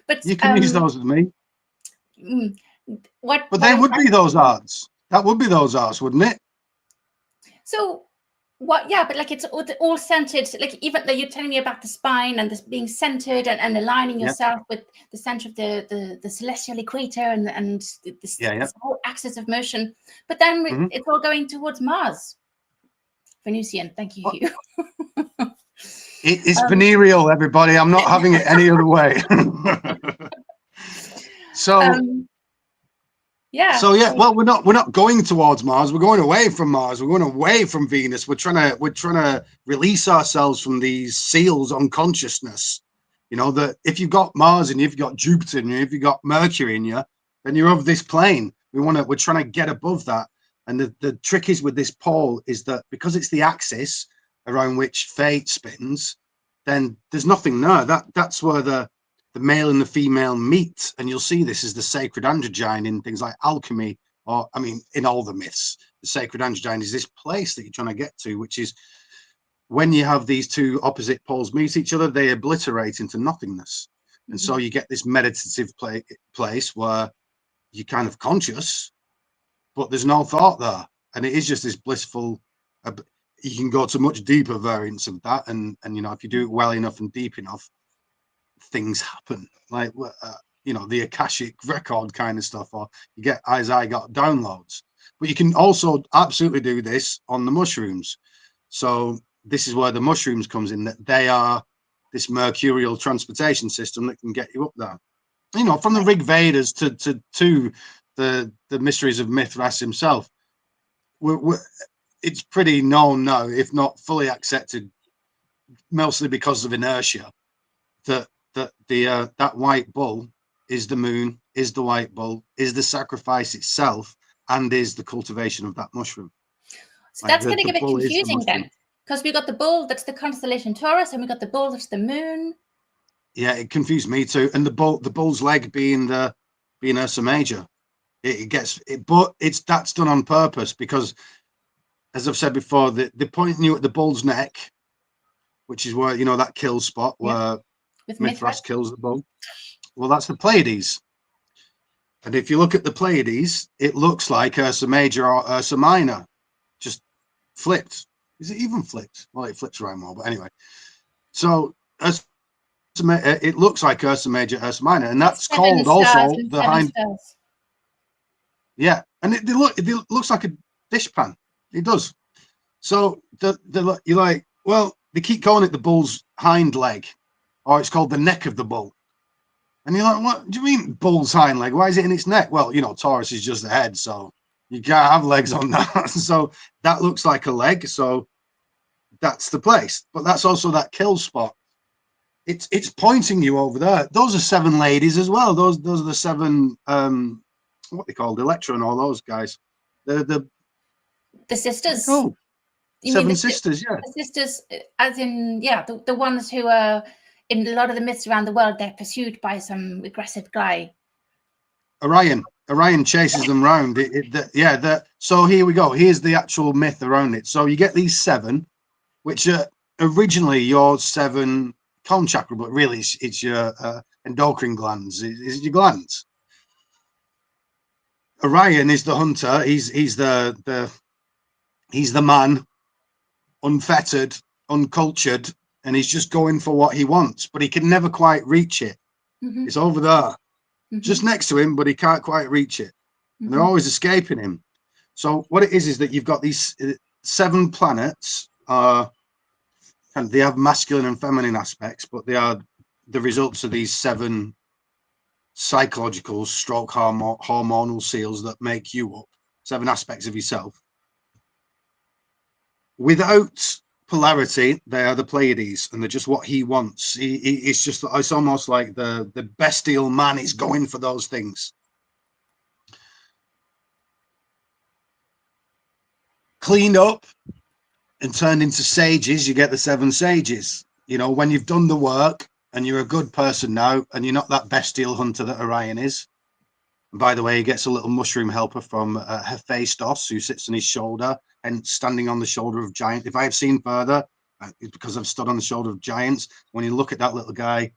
But
you can use those with me.
But
they would be those arts. That would be those arts, wouldn't it?
So what? Yeah, but like it's all centered. Like even though you're telling me about the spine and this being centered and aligning yourself with the center of the celestial equator and this whole axis of motion. But then it's all going towards Mars. Venusian. Thank you.
It's venereal, everybody. I'm not having it any other way. So well, we're not going towards Mars. We're going away from Mars. We're going away from Venus. We're trying to release ourselves from these seals on consciousness. That if you've got Mars and you've got Jupiter and if you've got Mercury in you, then you're of this plane. We're trying to get above that. And the trick is with this pole is that because it's the axis around which fate spins, then there's nothing there. That's where the male and the female meet, and you'll see this is the sacred androgyne in things like alchemy, or in all the myths. The sacred androgyne is this place that you're trying to get to, which is when you have these 2 opposite poles meet each other, they obliterate into nothingness. And so you get this meditative place where you're kind of conscious, but there's no thought there, and it is just this blissful. You can go to much deeper variants of that, and if you do it well enough and deep enough, things happen, like the Akashic record kind of stuff, or you get as I got downloads. But you can also absolutely do this on the mushrooms. So this is where the mushrooms comes in, that they are this mercurial transportation system that can get you up there. From the Rig Vedas to the mysteries of Mithras himself. It's pretty known now, if not fully accepted, mostly because of inertia, that that white bull is the moon, is the white bull, is the sacrifice itself, and is the cultivation of that mushroom.
So that's getting a bit confusing then, because we got the bull that's the constellation Taurus, and we got the bull that's the moon.
Yeah, it confused me too. And the bull's leg being Ursa Major, but that's done on purpose because, as I've said before, they're pointing you at the bull's neck, which is where that kill spot where Mithras kills the bull. Well, that's the Pleiades. And if you look at the Pleiades, it looks like Ursa Major or Ursa Minor, just flipped. Is it even flipped? Well, it flips around more, but anyway. So it looks like Ursa Major, Ursa Minor, and that's called also the hind. Spells. Yeah, and it looks like a dishpan. It does. So you're like, well, they keep calling it the bull's hind leg, or it's called the neck of the bull. And you're like, what do you mean bull's hind leg? Why is it in its neck? Well, you know, Taurus is just the head, so you can't have legs on that. So that looks like a leg. So that's the place. But that's also that kill spot. It's pointing you over there. Those are 7 ladies as well. Those are the 7 what they called Electra and all those guys. The
sisters.
Oh,
you
7
mean
sisters, yeah.
The sisters, as in, yeah, the ones who are in a lot of the myths around the world, they're pursued by some aggressive guy.
Orion chases them round. So here we go. Here's the actual myth around it. So you get these 7, which are originally your 7 colon chakra, but really it's your endocrine glands. It's your glands. Orion is the hunter. He's the man, unfettered, uncultured, and he's just going for what he wants, but he can never quite reach it. Mm-hmm. It's over there, mm-hmm. just next to him, but he can't quite reach it. Mm-hmm. And they're always escaping him. So what it is that you've got these 7 planets, and they have masculine and feminine aspects, but they are the results of these 7 psychological stroke hormonal seals that make you up, 7 aspects of yourself. Without polarity, they are the Pleiades, and they're just what he wants. It's almost like the bestial man is going for those things. Cleaned up and turned into sages, you get the 7 sages. You know, when you've done the work and you're a good person now, and you're not that bestial hunter that Orion is. And by the way, he gets a little mushroom helper from Hephaestus, who sits on his shoulder and standing on the shoulder of giants. If I have seen further, it's because I've stood on the shoulder of giants. When you look at that little guy,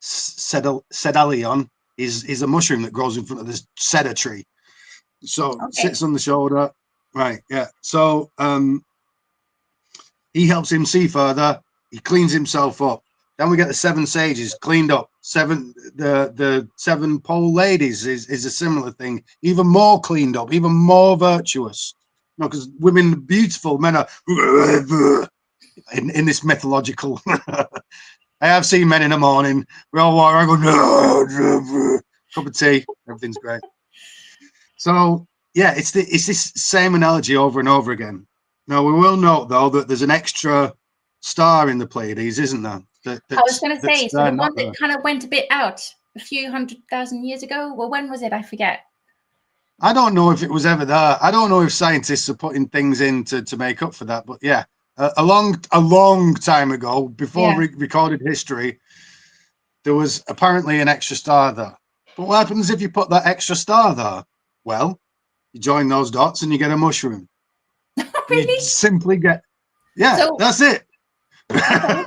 Sedalion is a mushroom that grows in front of this cedar tree. So sits on the shoulder, right? Yeah. So he helps him see further. He cleans himself up. Then we get the 7 sages cleaned up. The 7 pole ladies is a similar thing, even more cleaned up, even more virtuous. You know, because women are beautiful, men are in this mythological. I have seen men in the morning. We all walk around going, cup of tea, everything's great. So yeah, it's this same analogy over and over again. Now we will note though that there's an extra star in the Pleiades, isn't there? I
was going to say, so the one that kind of went a bit out a few 100,000 years ago. Well, when was it? I forget.
I don't know if it was ever there. I don't know if scientists are putting things in to make up for that. But yeah, a long time ago, before recorded history, there was apparently an extra star there. But what happens if you put that extra star there? Well, you join those dots and you get a mushroom.
Really?
You simply get, that's it. Okay.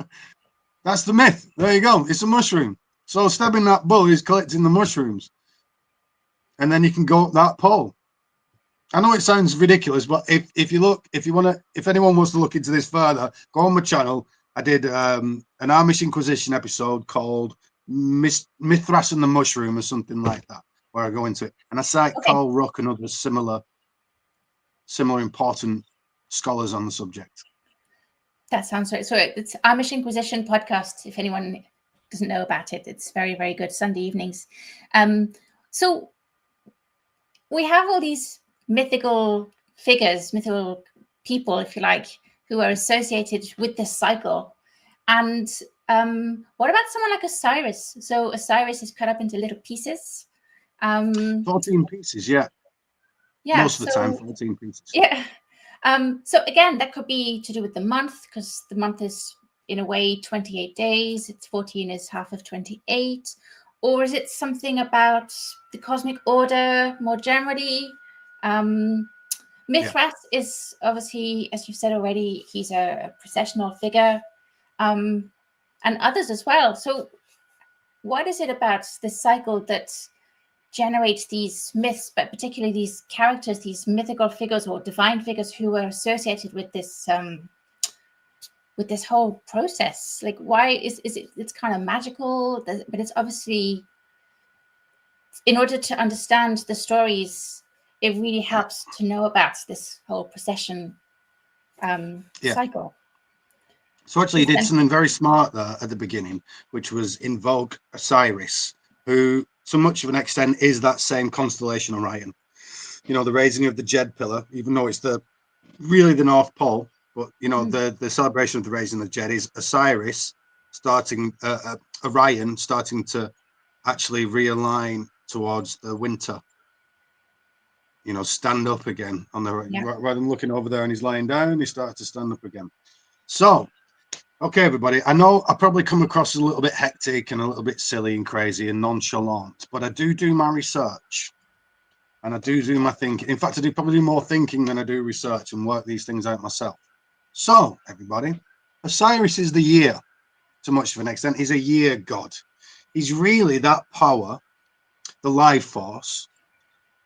That's the myth. There you go. It's a mushroom. So stabbing that bull is collecting the mushrooms. And then you can go up that pole. I know it sounds ridiculous, but if anyone wants to look into this further, go on my channel. I did an Amish Inquisition episode called Mithras and the Mushroom or something like that, where I go into it. And I cite Carl Ruck and other similar important scholars on the subject.
That sounds right. So it's Amish Inquisition podcast. If anyone doesn't know about it, it's very, very good. Sunday evenings. So we have all these mythical figures, mythical people, if you like, who are associated with this cycle. And what about someone like Osiris? So Osiris is cut up into little pieces.
14 pieces, yeah. Most of the time, 14 pieces.
Yeah. So again, that could be to do with the month, because the month is in a way 28 days. It's 14 is half of 28. Or is it something about the cosmic order more generally? Mithras is obviously, as you've said already, he's a processional figure, and others as well. So what is it about this cycle that generates these myths, but particularly these characters, these mythical figures or divine figures who are associated with this whole process? Like, why is it? It's kind of magical, but it's obviously, in order to understand the stories, it really helps to know about this whole precession cycle.
So actually, he did something very smart there at the beginning, which was invoke Osiris, who, to much of an extent, is that same constellation Orion. You know, the raising of the Jed pillar, even though it's really the North Pole, but you know, the celebration of the raising of the Jed is Osiris starting, Orion starting to actually realign towards the winter. You know, stand up again on the rather than looking over there and he's lying down, he started to stand up again. So, okay, everybody, I know I probably come across as a little bit hectic and a little bit silly and crazy and nonchalant, but I do my research and I do my thinking. In fact, I probably do more thinking than I do research and work these things out myself. So, everybody, Osiris is the year, to much of an extent. He's a year god. He's really that power, the life force,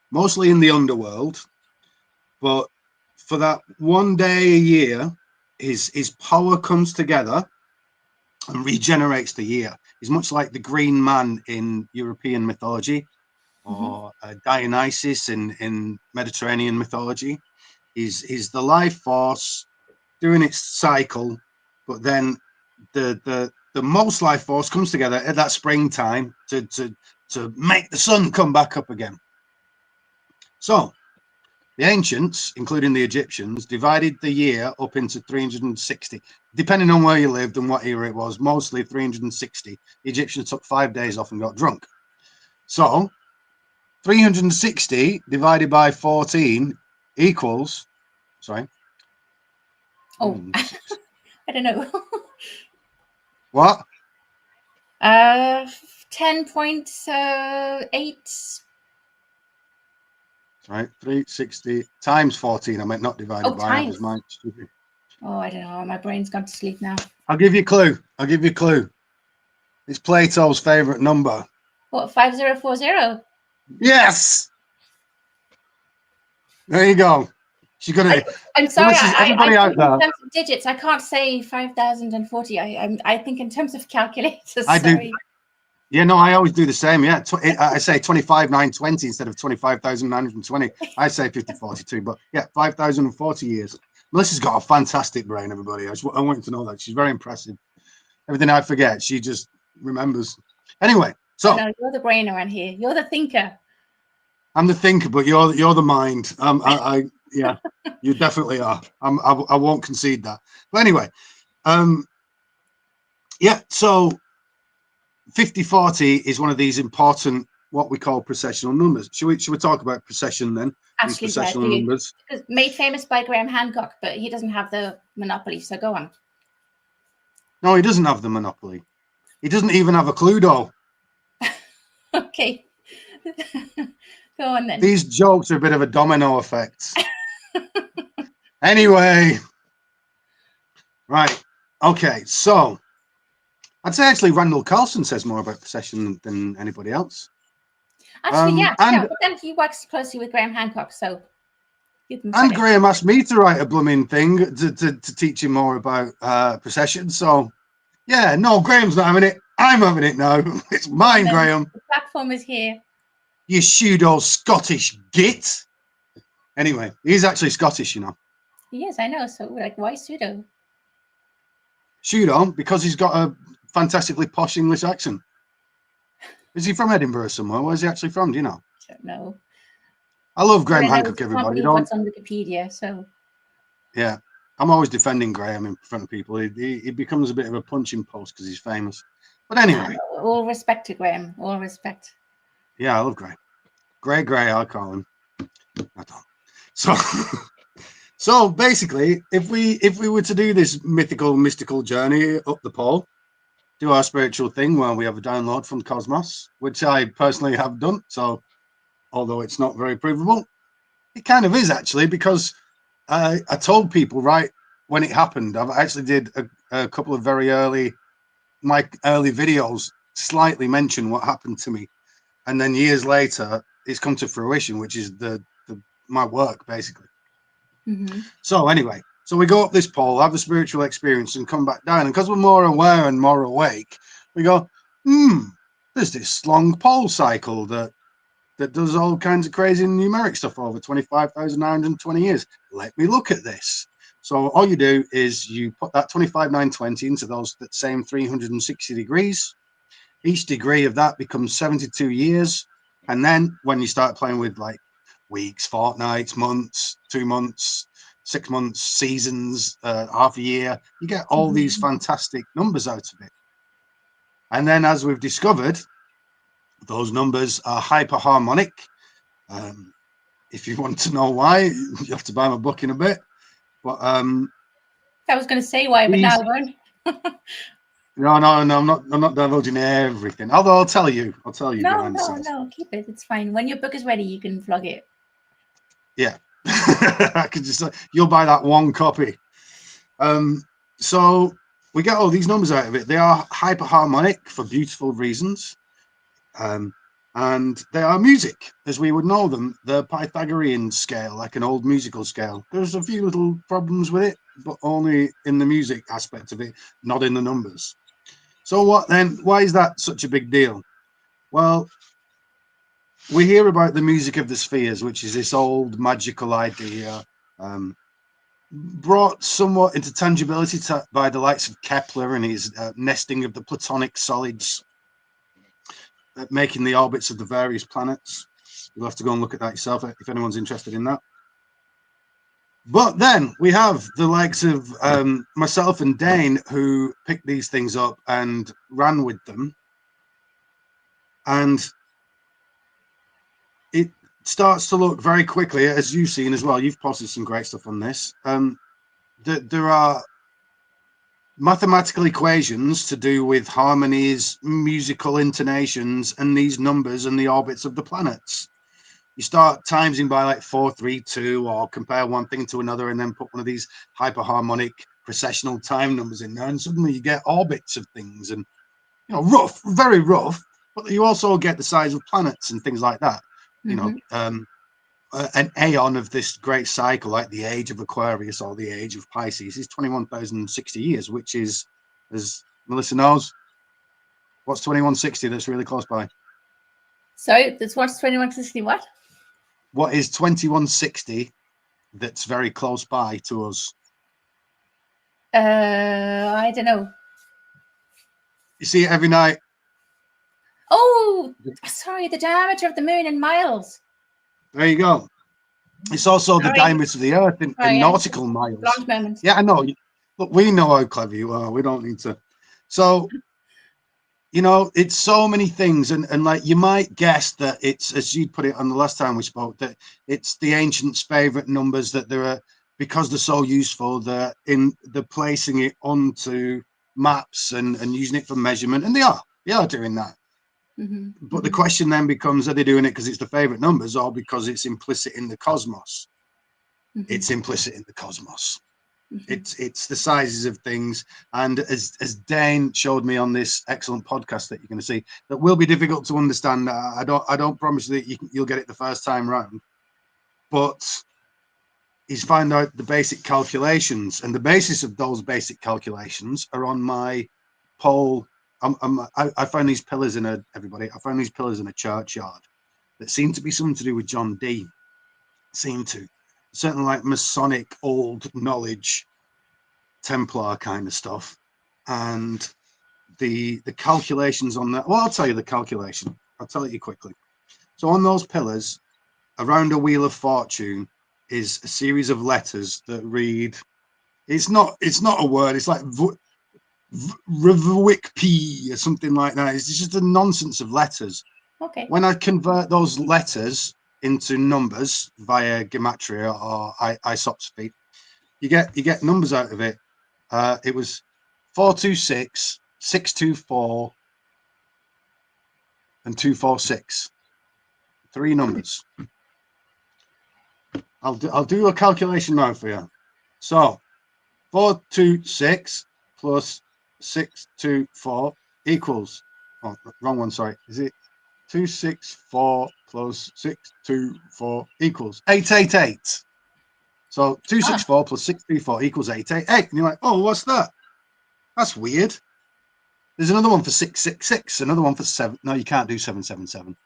mostly in the underworld, but for that one day a year, his power comes together and regenerates the year. He's much like the green man in European mythology, or Dionysus in Mediterranean mythology. He's the life force doing its cycle, but then the most life force comes together at that springtime to make the sun come back up again. So the ancients, including the Egyptians, divided the year up into 360, depending on where you lived and what era it was, mostly 360. The Egyptians took 5 days off and got drunk. So 360 divided by 14 equals, sorry.
Oh, I don't know.
What?
10.8.
Right, 360 times 14. I meant not divided by. That was mine.
Oh, I don't know. My brain's gone to sleep now.
I'll give you a clue. It's Plato's favorite number.
What, 5040?
Yes. There you go. She's gonna.
I'm sorry.
Everybody
I
out
think
there.
in terms of digits, I can't say 5040. I think in terms of calculators.
I
sorry.
do. Yeah, no, I always do the same. Yeah, I say 25,920 instead of 25,920. I say 5042, but yeah, 5,040 years. Melissa's got a fantastic brain, everybody. I want you to know that. She's very impressive. Everything I forget, she just remembers. Anyway, so.
No, you're the brain around here. You're the thinker.
I'm the thinker, but you're the mind. Yeah, you definitely are. I won't concede that. But anyway, yeah, so 5040 is one of these important, what we call precessional numbers. Should we talk about precession then?
Actually,
these precessional numbers.
Made famous by Graham Hancock, but he doesn't have the monopoly, so go on.
No, he doesn't have the monopoly. He doesn't even have a Cluedo.
Okay. Go on then.
These jokes are a bit of a domino effect. Anyway. Right. Okay, so I'd say actually Randall Carlson says more about precession than anybody else.
Actually, yeah, but then he works closely with Graham Hancock, so.
And Graham asked me to write a blooming thing to teach him more about precession. So, yeah, no, Graham's not having it. I'm having it now. It's mine, Graham.
The platform is here.
You pseudo Scottish git. Anyway, he's actually Scottish, you know.
He is, I know. So, like, why pseudo?
Pseudo, because he's got a fantastically posh English accent. Is he from Edinburgh somewhere? Where's he actually from? Do you know?
I don't know.
I love Graham Hancock, everybody.
What's on Wikipedia, so.
Yeah, I'm always defending Graham in front of people. He becomes a bit of a punching post because he's famous. But anyway.
All respect to Graham. All respect.
Yeah, I love Gray. Gray, I call him. I don't. So basically, if we were to do this mystical journey up the pole, do our spiritual thing where we have a download from the cosmos, which I personally have done. So, although it's not very provable, it kind of is actually, because I told people right when it happened. I actually did a couple of very early videos slightly mention what happened to me, and then years later it's come to fruition, which is my work basically. So anyway, so we go up this pole, have a spiritual experience, and come back down. And because we're more aware and more awake, we go, there's this long pole cycle that does all kinds of crazy numeric stuff over 25,920 years. Let me look at this. So all you do is you put that 25,920 into that same 360 degrees. Each degree of that becomes 72 years. And then when you start playing with like weeks, fortnights, months, 2 months, 6 months, seasons, half a year, you get all these fantastic numbers out of it. And then, as we've discovered, those numbers are hyperharmonic. If you want to know why, you have to buy my book in a bit. But I
was going to say why, but now I won't.
No, I'm not divulging everything. Although I'll tell you.
No, keep it. It's fine. When your book is ready, you can vlog it.
Yeah, I could just you'll buy that one copy. So we get all these numbers out of it. They are hyperharmonic for beautiful reasons. And they are music as we would know them. The Pythagorean scale, like an old musical scale. There's a few little problems with it, but only in the music aspect of it, not in the numbers. So what then? Why is that such a big deal? Well, we hear about the music of the spheres, which is this old magical idea, brought somewhat into tangibility by the likes of Kepler and his nesting of the Platonic solids, making the orbits of the various planets. You'll have to go and look at that yourself if anyone's interested in that. But then we have the likes of myself and Dane, who picked these things up and ran with them. And it starts to look very quickly, as you've seen as well. You've posted some great stuff on this. There are mathematical equations to do with harmonies, musical intonations, and these numbers and the orbits of the planets. You start timesing by like 432, or compare one thing to another, and then put one of these hyperharmonic precessional time numbers in there, and suddenly you get orbits of things, and rough, very rough, but you also get the size of planets and things like that. An aeon of this great cycle, like the age of Aquarius or the age of Pisces, is 21,060 years, which is, as Melissa knows, what's 2160 that's really close by?
So that's what's 2160 what?
What is 2160 that's very close by to us?
I don't know.
You see it every night.
Oh, sorry, the diameter of the moon in miles.
There you go. It's also the diameter of the Earth in nautical miles. Yeah, I know. Look, we know how clever you are. We don't need to. So, it's so many things. And like you might guess that it's, as you put it on the last time we spoke, that it's the ancients' favorite numbers, that there are, because they're so useful, they're placing it onto maps and using it for measurement. And they are doing that. But the question then becomes, are they doing it because it's the favorite numbers, or because it's implicit in the cosmos? It's implicit in the cosmos. It's the sizes of things. And as Dane showed me on this excellent podcast that you're going to see, that will be difficult to understand. I don't promise that you'll get it the first time round, but he's found out the basic calculations, and the basis of those basic calculations are on my pole. I found these pillars I found these pillars in a churchyard that seem to be something to do with John Dee. Certainly like Masonic old knowledge, Templar kind of stuff. And the calculations on that, well, I'll tell you the calculation. I'll tell it you quickly. So on those pillars, around a wheel of fortune is a series of letters that read, it's not a word, it's like P or something like that. It's just a nonsense of letters.
Okay.
When I convert those letters into numbers via gematria or isopsephy, you get numbers out of it. It was 426, 624, and 246. 3 numbers. I'll do a calculation now for you. So 426 plus 624 equals Oh, wrong one. Sorry. Is it 264 plus 624 equals 888? So 264 plus 634 equals 888. And you're like, oh, what's that? That's weird. There's another one for 666. Another one for 7. No, you can't do 777.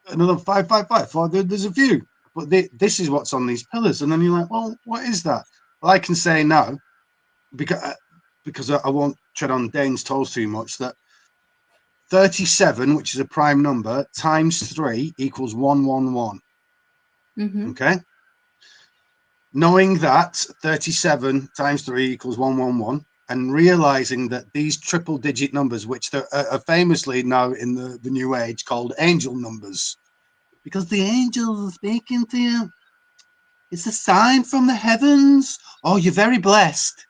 Another 555. Well, there's a few. But this is what's on these pillars. And then you're like, well, what is that? Well, I can say now, because I won't tread on Dane's toes too much, that 37, which is a prime number, times 3 equals 111. Okay? Knowing that 37 times 3 equals 111, and realizing that these triple digit numbers, which are famously now in the new age called angel numbers, because the angels are speaking to you. It's a sign from the heavens. Oh, you're very blessed.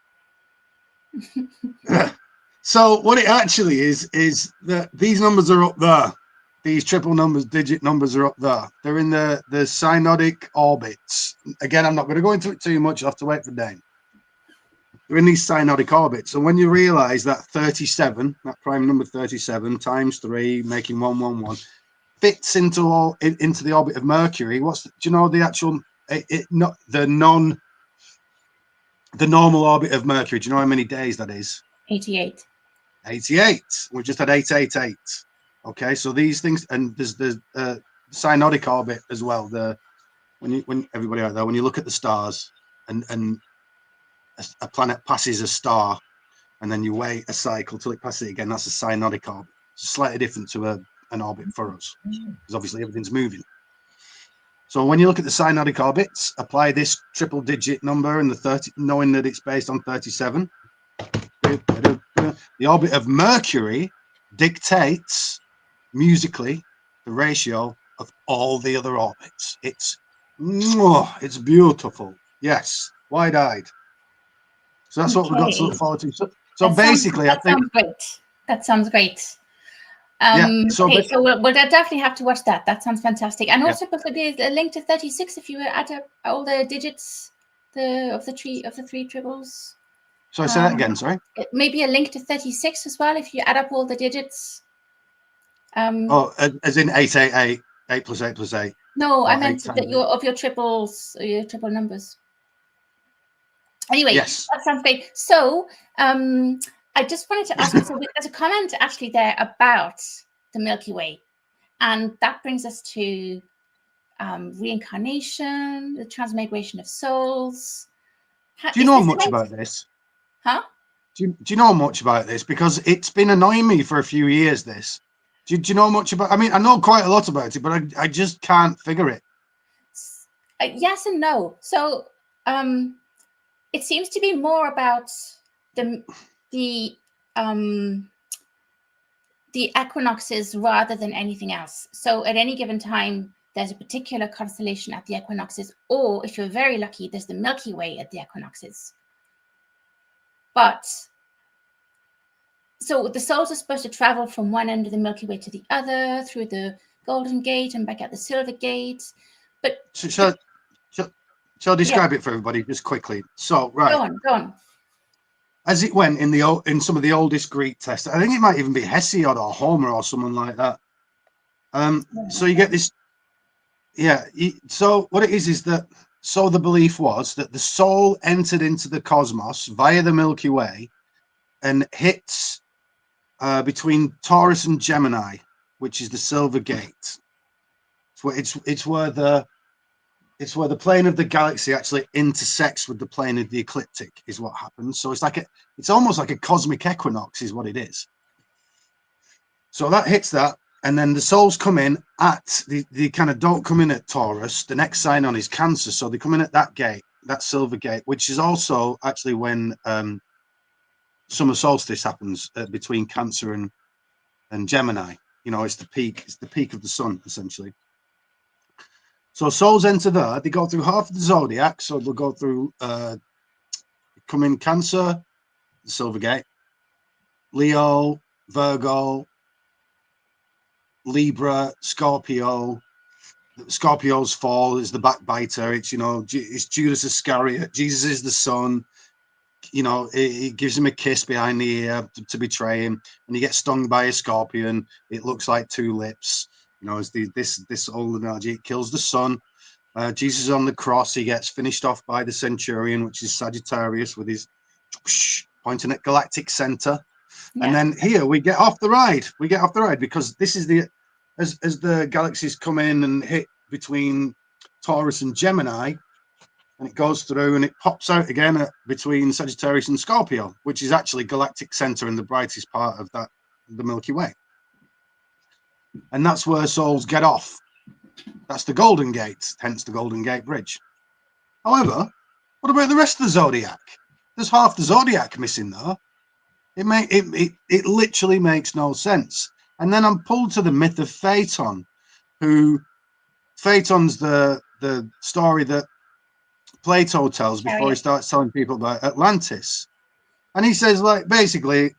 So what it actually is that these numbers are up there. These triple numbers, digit numbers are up there. They're in the synodic orbits. Again, I'm not going to go into it too much. I'll have to wait for Dane. They're in these synodic orbits. So when you realize that 37, that prime number 37 times 3, making 111, fits into the orbit of Mercury. Do you know the actual not the normal orbit of Mercury? Do you know how many days that is?
88.
88. We just had 888. Okay, so these things, and there's the synodic orbit as well. When everybody out there, when you look at the stars, and a planet passes a star, and then you wait a cycle till it passes it again. That's a synodic orbit. It's slightly different to an orbit for us, because obviously everything's moving. So when you look at the synodic orbits, apply this triple digit number and the 30, knowing that it's based on 37. The orbit of Mercury dictates musically the ratio of all the other orbits. It's beautiful. Yes, wide-eyed. So that's what we've got to look forward to. So basically, I think
that sounds great.
So
we'll definitely have to watch that. That sounds fantastic. And also, there's a link to 36 if you add up all the digits of the three triples.
Sorry, say that again. Sorry.
Maybe a link to 36 as well if you add up all the digits.
As in 888, 8 plus 8 plus 8.
No, I meant that your triples, your triple numbers. Anyway,
yes.
That sounds great. So, I just wanted to ask you, so there's a comment actually there about the Milky Way, and that brings us to reincarnation, the transmigration of souls.
Do you know much about this?
Huh?
Do you know much about this? Because it's been annoying me for a few years, this. Do you know much about, I mean, I know quite a lot about it, but I just can't figure it.
Yes and no. So, it seems to be more about the equinoxes rather than anything else. So at any given time, there's a particular constellation at the equinoxes, or if you're very lucky, there's the Milky Way at the equinoxes. But so the souls are supposed to travel from one end of the Milky Way to the other through the Golden Gate and back at the Silver Gate. But
shall I describe it for everybody just quickly? So right,
go on.
As it went in some of the oldest Greek texts, I think it might even be Hesiod or Homer or someone like that. So you get this, so what it is that, so the belief was that the soul entered into the cosmos via the Milky Way and hits between Taurus and Gemini, which is the Silver Gate. It's where the plane of the galaxy actually intersects with the plane of the ecliptic is what happens. So it's almost like a cosmic equinox is what it is. So that hits that, and then the souls come in at they kind of don't come in at Taurus. The next sign on is Cancer, so they come in at that gate, that Silver Gate, which is also actually when summer solstice happens between Cancer and Gemini. You know, it's the peak of the sun essentially. So souls enter there. They go through half of the zodiac. So they'll go through, come in Cancer, the Silver Gate, Leo, Virgo, Libra, Scorpio. Scorpio's fall is the backbiter. It's, it's Judas Iscariot. Jesus is the son. you know, he gives him a kiss behind the ear to betray him, and he gets stung by a scorpion. It looks like two lips. You know, as this old analogy, it kills the sun. Jesus on the cross, he gets finished off by the centurion, which is Sagittarius, with his pointing at galactic center.
Yeah.
And then here we get off the ride. We get off the ride because this is the as the galaxies come in and hit between Taurus and Gemini, and it goes through and it pops out again between Sagittarius and Scorpio, which is actually galactic center and the brightest part of that, the Milky Way. And that's where souls get off. That's the Golden Gate, hence the Golden Gate Bridge. However, what about the rest of the Zodiac? There's half the Zodiac missing there. It literally makes no sense. And then I'm pulled to the myth of Phaeton, who Phaeton's the story that Plato tells before he starts telling people about Atlantis. And he says, like, basically,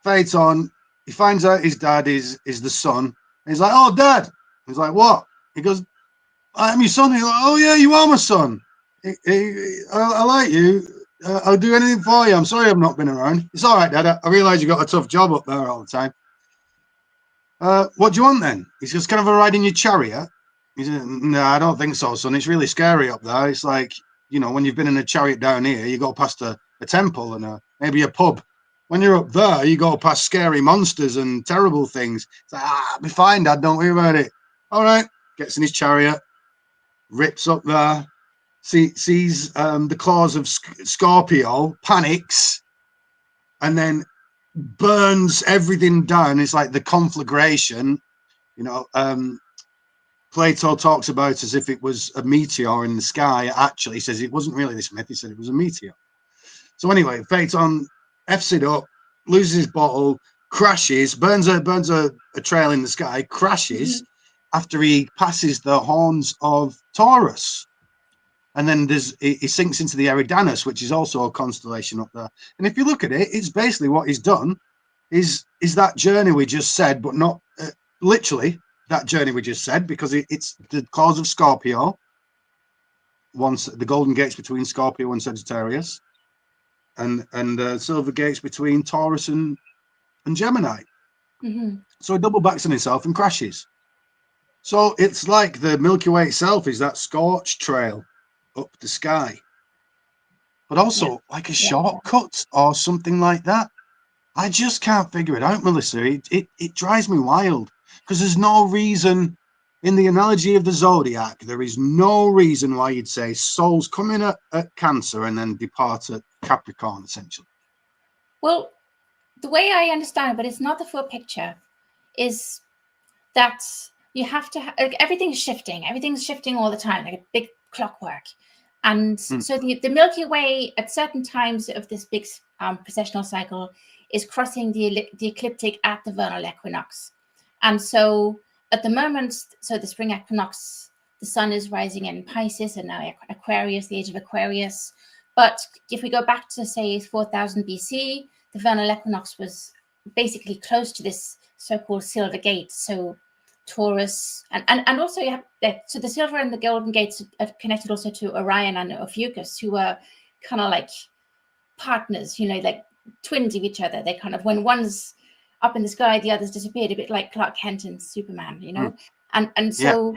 Phaeton, he finds out his dad is the sun. And he's like, oh, Dad. He's like, what? He goes, I'm your son. He's like, oh, yeah, you are my son. I like you. I'll do anything for you. I'm sorry I've not been around. It's all right, Dad. I realise you got a tough job up there all the time. What do you want then? He says, kind of a ride in your chariot. He said, no, I don't think so, son. It's really scary up there. It's like, you know, when you've been in a chariot down here, you go past a temple and maybe a pub. When you're up there, you go past scary monsters and terrible things. It's like, I'll be fine, Dad. Don't worry about it. All right. Gets in his chariot, rips up there, sees the claws of Scorpio, panics, and then burns everything down. It's like the conflagration, you know. Plato talks about as if it was a meteor in the sky. Actually, he says it wasn't really this myth. He said it was a meteor. So anyway, Phaeton F's it up, loses his bottle, crashes, burns a trail in the sky, crashes after he passes the horns of Taurus. And then he sinks into the Eridanus, which is also a constellation up there. And if you look at it, it's basically what he's done is that journey we just said, but not literally that journey we just said, because it's the claws of Scorpio, once the golden gates between Scorpio and Sagittarius, and silver gates between Taurus and Gemini. So he double backs on himself and crashes. So it's like the Milky Way itself is that scorch trail up the sky, but also like a shortcut or something like that. I just can't figure it out, Melissa. It drives me wild, because there's no reason in the analogy of the Zodiac. There is no reason why you'd say souls come in at Cancer and then depart at Capricorn, essentially.
Well, the way I understand it, but it's not the full picture, is that you have to everything's shifting all the time, like a big clockwork. And so the Milky Way at certain times of this big precessional cycle is crossing the ecliptic at the vernal equinox. And so at the moment, so the spring equinox, the sun is rising in Pisces and now Aquarius, the age of Aquarius. But if we go back to, say, 4000 BC, the vernal equinox was basically close to this so-called silver gate. So Taurus, and also you have so the silver and the golden gates are connected also to Orion and Ophiuchus, who were kind of like partners, you know, like twins of each other. They kind of, when one's up in the sky, the other's disappeared, a bit like Clark Kent and Superman, you know. And so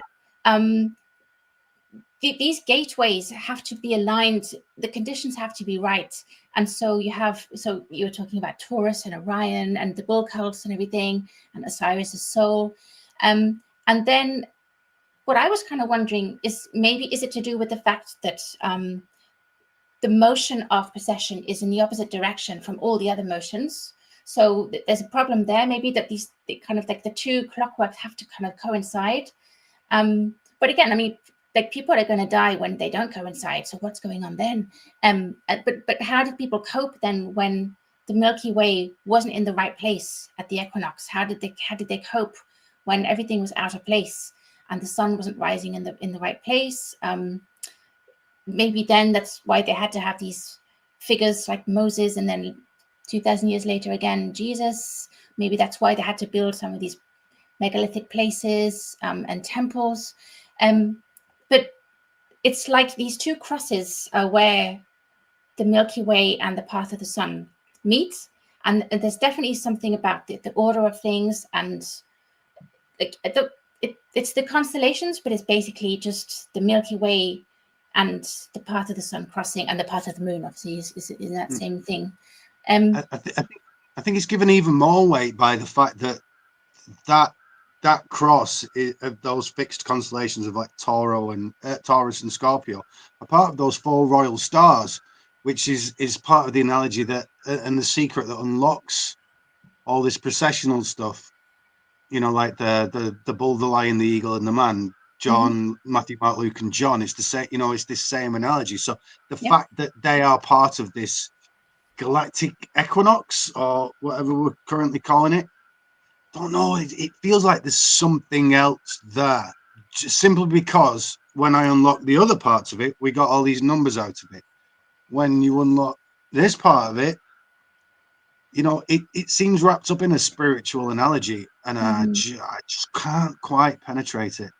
these gateways have to be aligned, the conditions have to be right. And so you were talking about Taurus and Orion and the bull cults and everything, and Osiris' soul. And then what I was kind of wondering is, maybe is it to do with the fact that the motion of precession is in the opposite direction from all the other motions? So there's a problem there, maybe, that they kind of like the two clockworks have to kind of coincide. But again, I mean, like, people are going to die when they don't coincide. So what's going on then? But how did people cope then when the Milky Way wasn't in the right place at the equinox? How did they cope when everything was out of place and the sun wasn't rising in the right place? Maybe then that's why they had to have these figures like Moses, and then 2000 years later again Jesus. Maybe that's why they had to build some of these megalithic places and temples. But it's like these two crosses are where the Milky Way and the path of the sun meet. And there's definitely something about the order of things, and it's the constellations, but it's basically just the Milky Way and the path of the sun crossing, and the path of the moon obviously is that same thing.
I think it's given even more weight by the fact that cross of those fixed constellations of like Taurus and Scorpio are part of those 4 royal stars, which is part of the analogy that and the secret that unlocks all this processional stuff. You know, like the bull, the lion, the eagle, and the man. John, Matthew, Mark, Luke, and John. It's the same. You know, it's this same analogy. So the fact that they are part of this galactic equinox, or whatever we're currently calling it, don't know. It feels like there's something else there. Just simply because when I unlock the other parts of it, we got all these numbers out of it. When you unlock this part of it, you know, it seems wrapped up in a spiritual analogy, and I just can't quite penetrate it.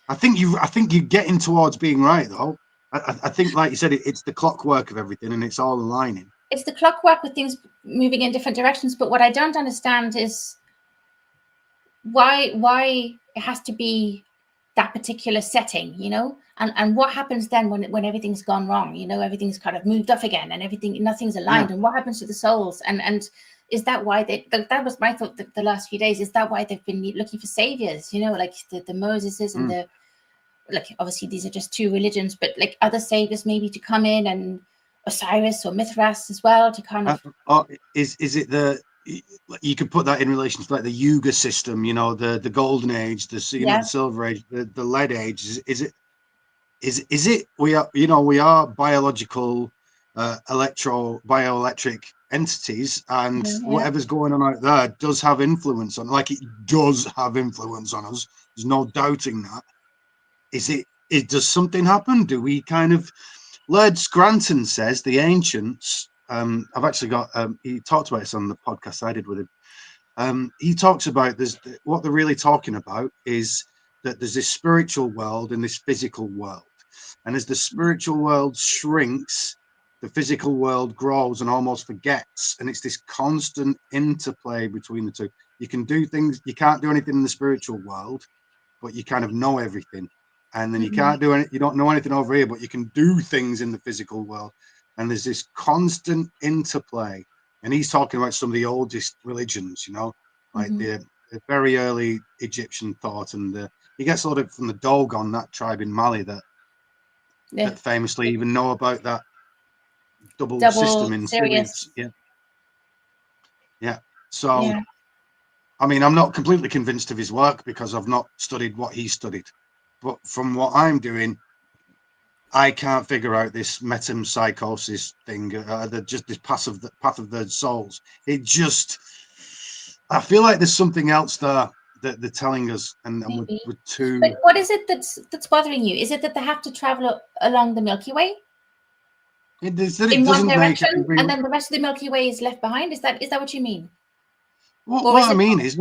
I think you're getting towards being right, though. I think, like you said, it's the clockwork of everything, and it's all aligning.
It's the clockwork with things moving in different directions. But what I don't understand is why it has to be that particular setting, you know, and what happens then when everything's gone wrong, you know, everything's kind of moved off again, and nothing's aligned, and what happens to the souls, and is that why that was my thought the last few days, is that why they've been looking for saviors, you know, like the Moseses and the, like, obviously these are just 2 religions, but like other saviors maybe to come in, and Osiris or Mithras as well to kind of
is it you could put that in relation to like the Yuga system, you know, the golden age, the silver age, the lead age. Is it we are biological bioelectric entities, and whatever's going on out there does have influence on, like, it does have influence on us. There's no doubting that. Does something happen? Do we kind of, Laird Scranton says the ancients, I've actually got he talked about this on the podcast I did with him. He talks about what they're really talking about is that there's this spiritual world and this physical world, and as the spiritual world shrinks, the physical world grows and almost forgets, and it's this constant interplay between the two. You can do things, you can't do anything in the spiritual world, but you kind of know everything. And then you can't do you don't know anything over here, but you can do things in the physical world. And there's this constant interplay. And he's talking about some of the oldest religions, you know, like the very early Egyptian thought. And he gets a lot of it from the Dogon, that tribe in Mali that famously even know about that double system in Sirius. Yeah. So, I mean, I'm not completely convinced of his work because I've not studied what he studied. But from what I'm doing, I can't figure out this metempsychosis thing, just this path of the souls. I feel like there's something else there that they're telling us, and we're too.
But what is it that's bothering you? Is it that they have to travel along the Milky Way
It
in one direction,
really...
and then the rest of the Milky Way is left behind? Is that what you mean?
What I mean is,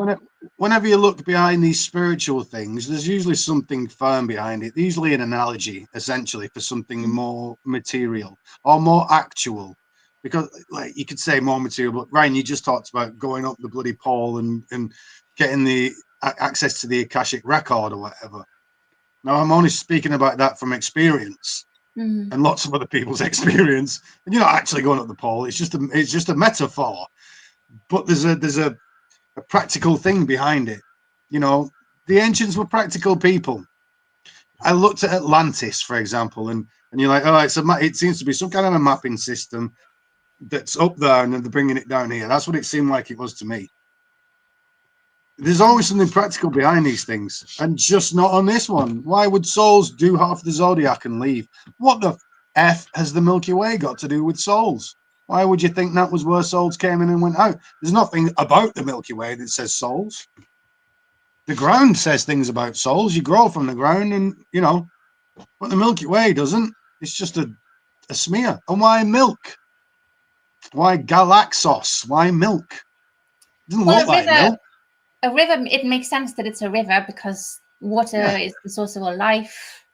whenever you look behind these spiritual things, there's usually something firm behind it. Usually an analogy, essentially, for something more material or more actual. Because, like, you could say more material, but Ryan, you just talked about going up the bloody pole and getting the access to the Akashic record or whatever. Now, I'm only speaking about that from experience and lots of other people's experience. And you're not actually going up the pole. It's just a metaphor. But there's a practical thing behind it. You know, the ancients were practical people. I looked at Atlantis, for example, and you're like, oh, it seems to be some kind of a mapping system that's up there, and then they're bringing it down here. That's what it seemed like it was to me. There's always something practical behind these things, and just not on this one. Why would souls do half the Zodiac and leave? What the F has the Milky Way got to do with souls? Why would you think that was where souls came in and went out? There's nothing about the Milky Way that says souls. The ground says things about souls. You grow from the ground, and, you know, but the Milky Way doesn't. It's just a smear. And why milk? Why Galaxos? Why milk? It doesn't look like milk.
A river, it makes sense that it's a river because water is the source of all life.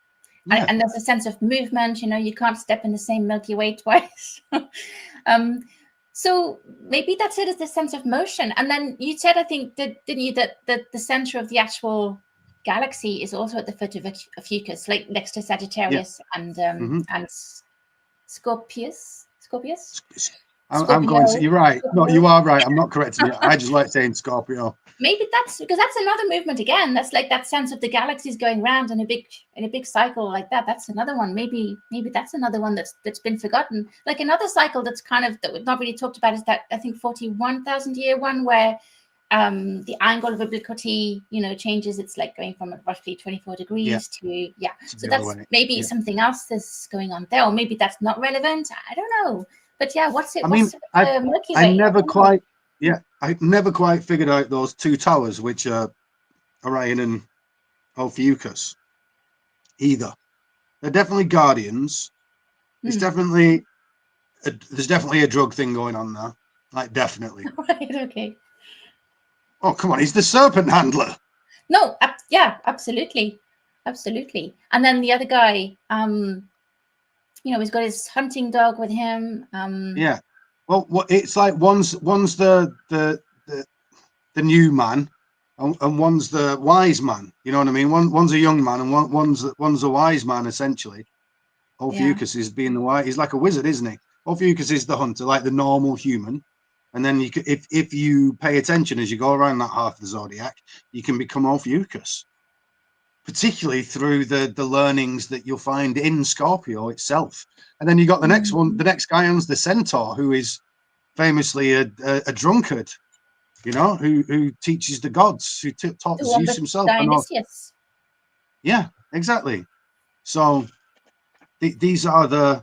And there's a sense of movement. You can't step in the same Milky Way twice. So maybe that's it, is the sense of motion. And then you said, I think, didn't you, that the center of the actual galaxy is also at the foot of Ophiuchus, like next to Sagittarius and Scorpius.
I'm going to. You're right. No, you are right. I'm not correcting you. I just like saying Scorpio.
Maybe that's because that's another movement again. That's like that sense of the galaxies going round in a big cycle like that. That's another one. Maybe that's another one that's been forgotten. Like another cycle that we've not really talked about is that, I think, 41,000 year one, where the angle of obliquity changes. It's like going from roughly 24 degrees to so that's maybe something else that's going on there, or maybe that's not relevant. I don't know. But what's it? I
never quite figured out those two towers, which are Orion and Ophiuchus. Either they're definitely guardians. There's definitely a drug thing going on there. Like, definitely.
Right. Okay.
Oh, come on! He's the serpent handler.
No. Absolutely. And then the other guy, he's got his hunting dog with him.
Well, it's like one's the new man, and one's the wise man. You know what I mean? One's a young man, and one's a wise man, essentially. Ophiuchus is being the wise. He's like a wizard, isn't he? Ophiuchus is the hunter, like the normal human. And then you could, if you pay attention as you go around that half of the zodiac, you can become Ophiuchus, particularly through the learnings that you'll find in Scorpio itself. And then you got the next one. The next guy owns the centaur, who is famously a drunkard, who teaches the gods, who taught Zeus himself. Yeah, exactly. So these are the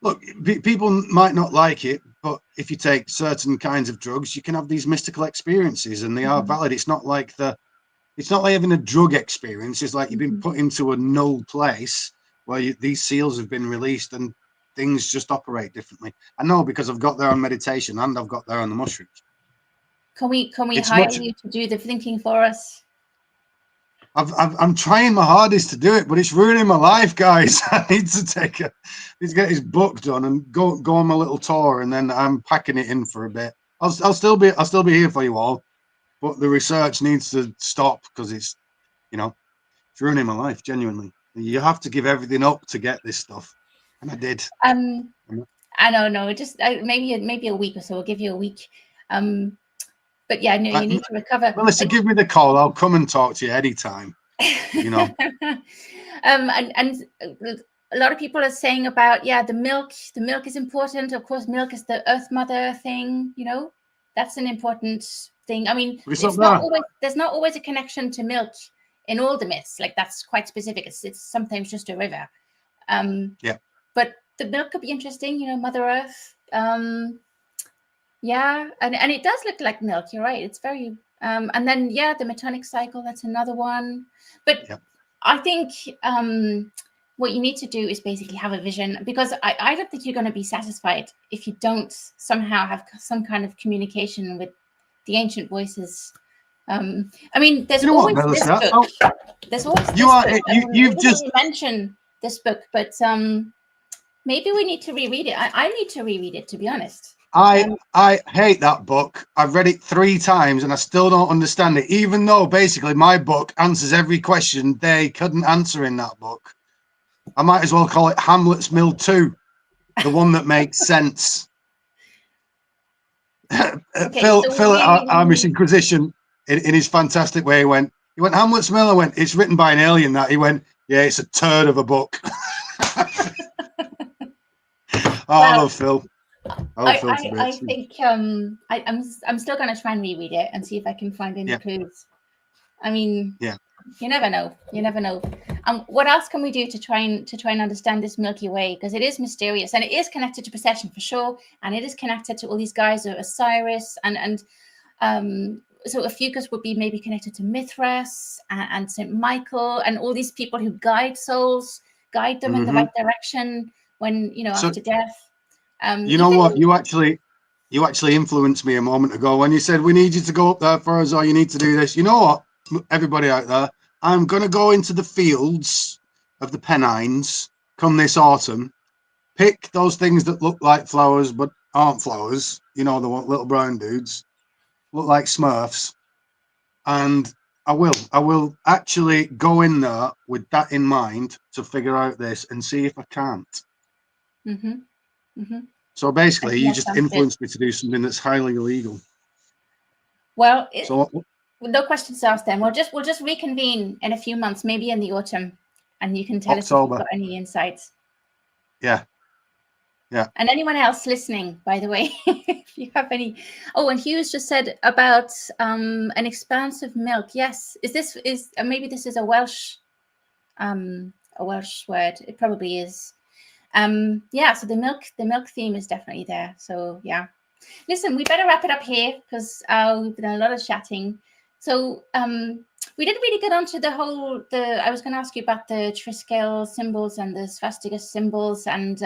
look. People might not like it, but if you take certain kinds of drugs, you can have these mystical experiences, and they are valid. It's not like having a drug experience. It's like you've been put into a null place where these seals have been released and things just operate differently. I know, because I've got there on meditation and I've got there on the mushrooms.
Can we hire you to do the thinking for us?
I'm trying my hardest to do it, but it's ruining my life, guys. I need to get his book done and go on my little tour, and then I'm packing it in for a bit. I'll still be here for you all, but the research needs to stop because it's ruining my life, genuinely. You have to give everything up to get this stuff, and I did.
I don't know. Just maybe a week or so. I'll give you a week. But you need to recover.
Melissa, give me the call. I'll come and talk to you anytime.
And a lot of people are saying about the milk. The milk is important. Of course, milk is the Earth Mother thing. That's an important thing. I mean, there's not always a connection to milk in all the myths. Like, that's quite specific. It's sometimes just a river. But the milk could be interesting. Mother Earth. And it does look like milk. You're right. It's very and then the Metonic cycle. That's another one. But I think what you need to do is basically have a vision, because I don't think you're going to be satisfied if you don't somehow have some kind of communication with the ancient voices. I mean, there's always this book. There's always this book.
You've just
mentioned this book, but maybe we need to reread it. I need to reread it, to be honest.
I hate that book. I've read it 3 times and I still don't understand it, even though basically my book answers every question they couldn't answer in that book. I might as well call it Hamlet's Mill 2, the one that makes sense. Phil at Amish Inquisition, in his fantastic way, he went Hamlet's Mill. I went, it's written by an alien. That he went, yeah, it's a turd of a book. I love Phil.
I think I'm still going to try and reread it and see if I can find any clues. I mean, you never know. What else can we do to try and understand this Milky Way? Because it is mysterious, and it is connected to Precession for sure, and it is connected to all these guys, Osiris, and so Ophiuchus would be maybe connected to Mithras and Saint Michael, and all these people who guide souls, guide them in the right direction when after death.
You know what? You actually influenced me a moment ago when you said we need you to go up there for us, or you need to do this. You know what, everybody out there, I'm going to go into the fields of the Pennines come this autumn. Pick those things that look like flowers but aren't flowers. You know, the little brown dudes look like Smurfs. And I will actually go in there with that in mind to figure out this and see if I can't.
Mm-hmm. Mm-hmm.
So basically, you
That
just
sounds
influenced
good.
me to do something that's highly illegal.
Well,
So
no questions asked then. We'll just reconvene in a few months, maybe in the autumn, and you can tell us if you've
October.
got any insights.
Yeah. Yeah.
And anyone else listening, by the way, if you have any. Oh, and Hughes just said about an expansive milk. Yes, maybe this is a Welsh word. It probably is. Yeah, so the milk theme is definitely there. So yeah. Listen, we better wrap it up here because we've done a lot of chatting. So we didn't really get onto I was going to ask you about the triskeles symbols and the swastikas symbols, and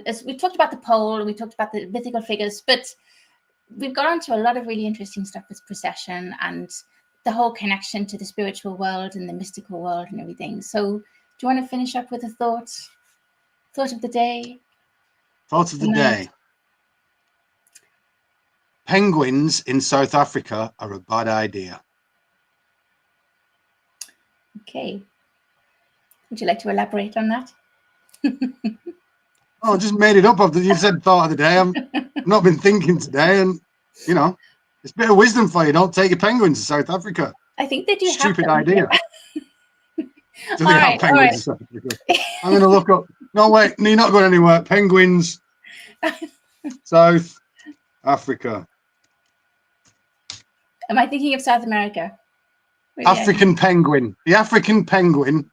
as we talked about the pole, and we talked about the mythical figures, but we've got onto a lot of really interesting stuff with precession and the whole connection to the spiritual world and the mystical world and everything. So do you want to finish up with a thought of the day?
Thought of the day. Penguins in South Africa are a bad idea.
Okay. Would you like to elaborate on that?
Oh, I just made it up after you said thought of the day. I've not been thinking today, and you know, it's a bit of wisdom for you. Don't take your penguins to South Africa.
I think they do.
Stupid
have them.
idea. Do they have penguins in South Africa? I'm going to look up. No, wait, you're not going anywhere. Penguins, South Africa.
Am I thinking of South America?
African penguin. The African penguin,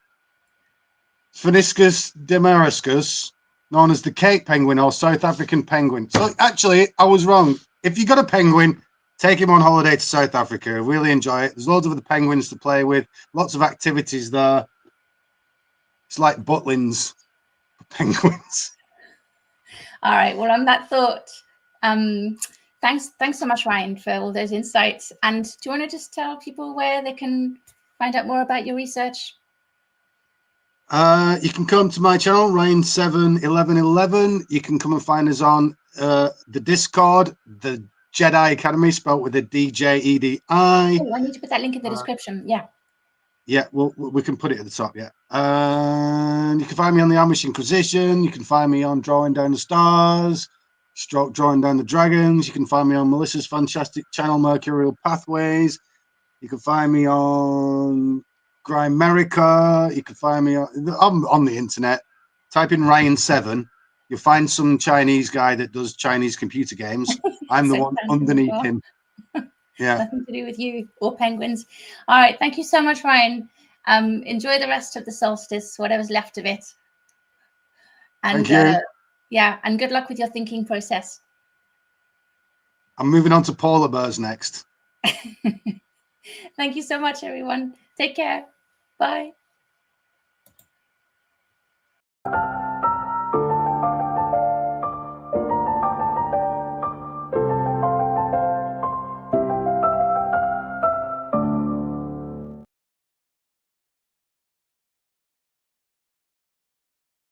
Phoniscus demarascus, known as the Cape penguin or South African penguin. So actually, I was wrong. If you got a penguin, take him on holiday to South Africa. Really enjoy it. There's loads of other penguins to play with. Lots of activities there. It's like Butlins for penguins.
All right. Well, on that thought, thanks so much, Ryan, for all those insights. And do you want to just tell people where they can find out more about your research?
You can come to my channel, Ryan71111. You can come and find us on the Discord, the Jedi Academy, spelled with a DJEDI.
Oh, I need to put that link in the description. Yeah.
Yeah, well, we can put it at the top, yeah. And you can find me on the Amish Inquisition. You can find me on Drawing Down the Stars, stroke Drawing Down the Dragons. You can find me on Melissa's fantastic channel, Mercurial Pathways. You can find me on Grimerica. You can find me on the internet. Type in Ryan7. You'll find some Chinese guy that does Chinese computer games. I'm the one underneath him. Yeah.
Nothing to do with you or penguins. All right. Thank you so much, Ryan. Enjoy the rest of the solstice, whatever's left of it. And
thank you.
Yeah, and good luck with your thinking process.
I'm moving on to polar bears next.
Thank you so much, everyone. Take care. Bye.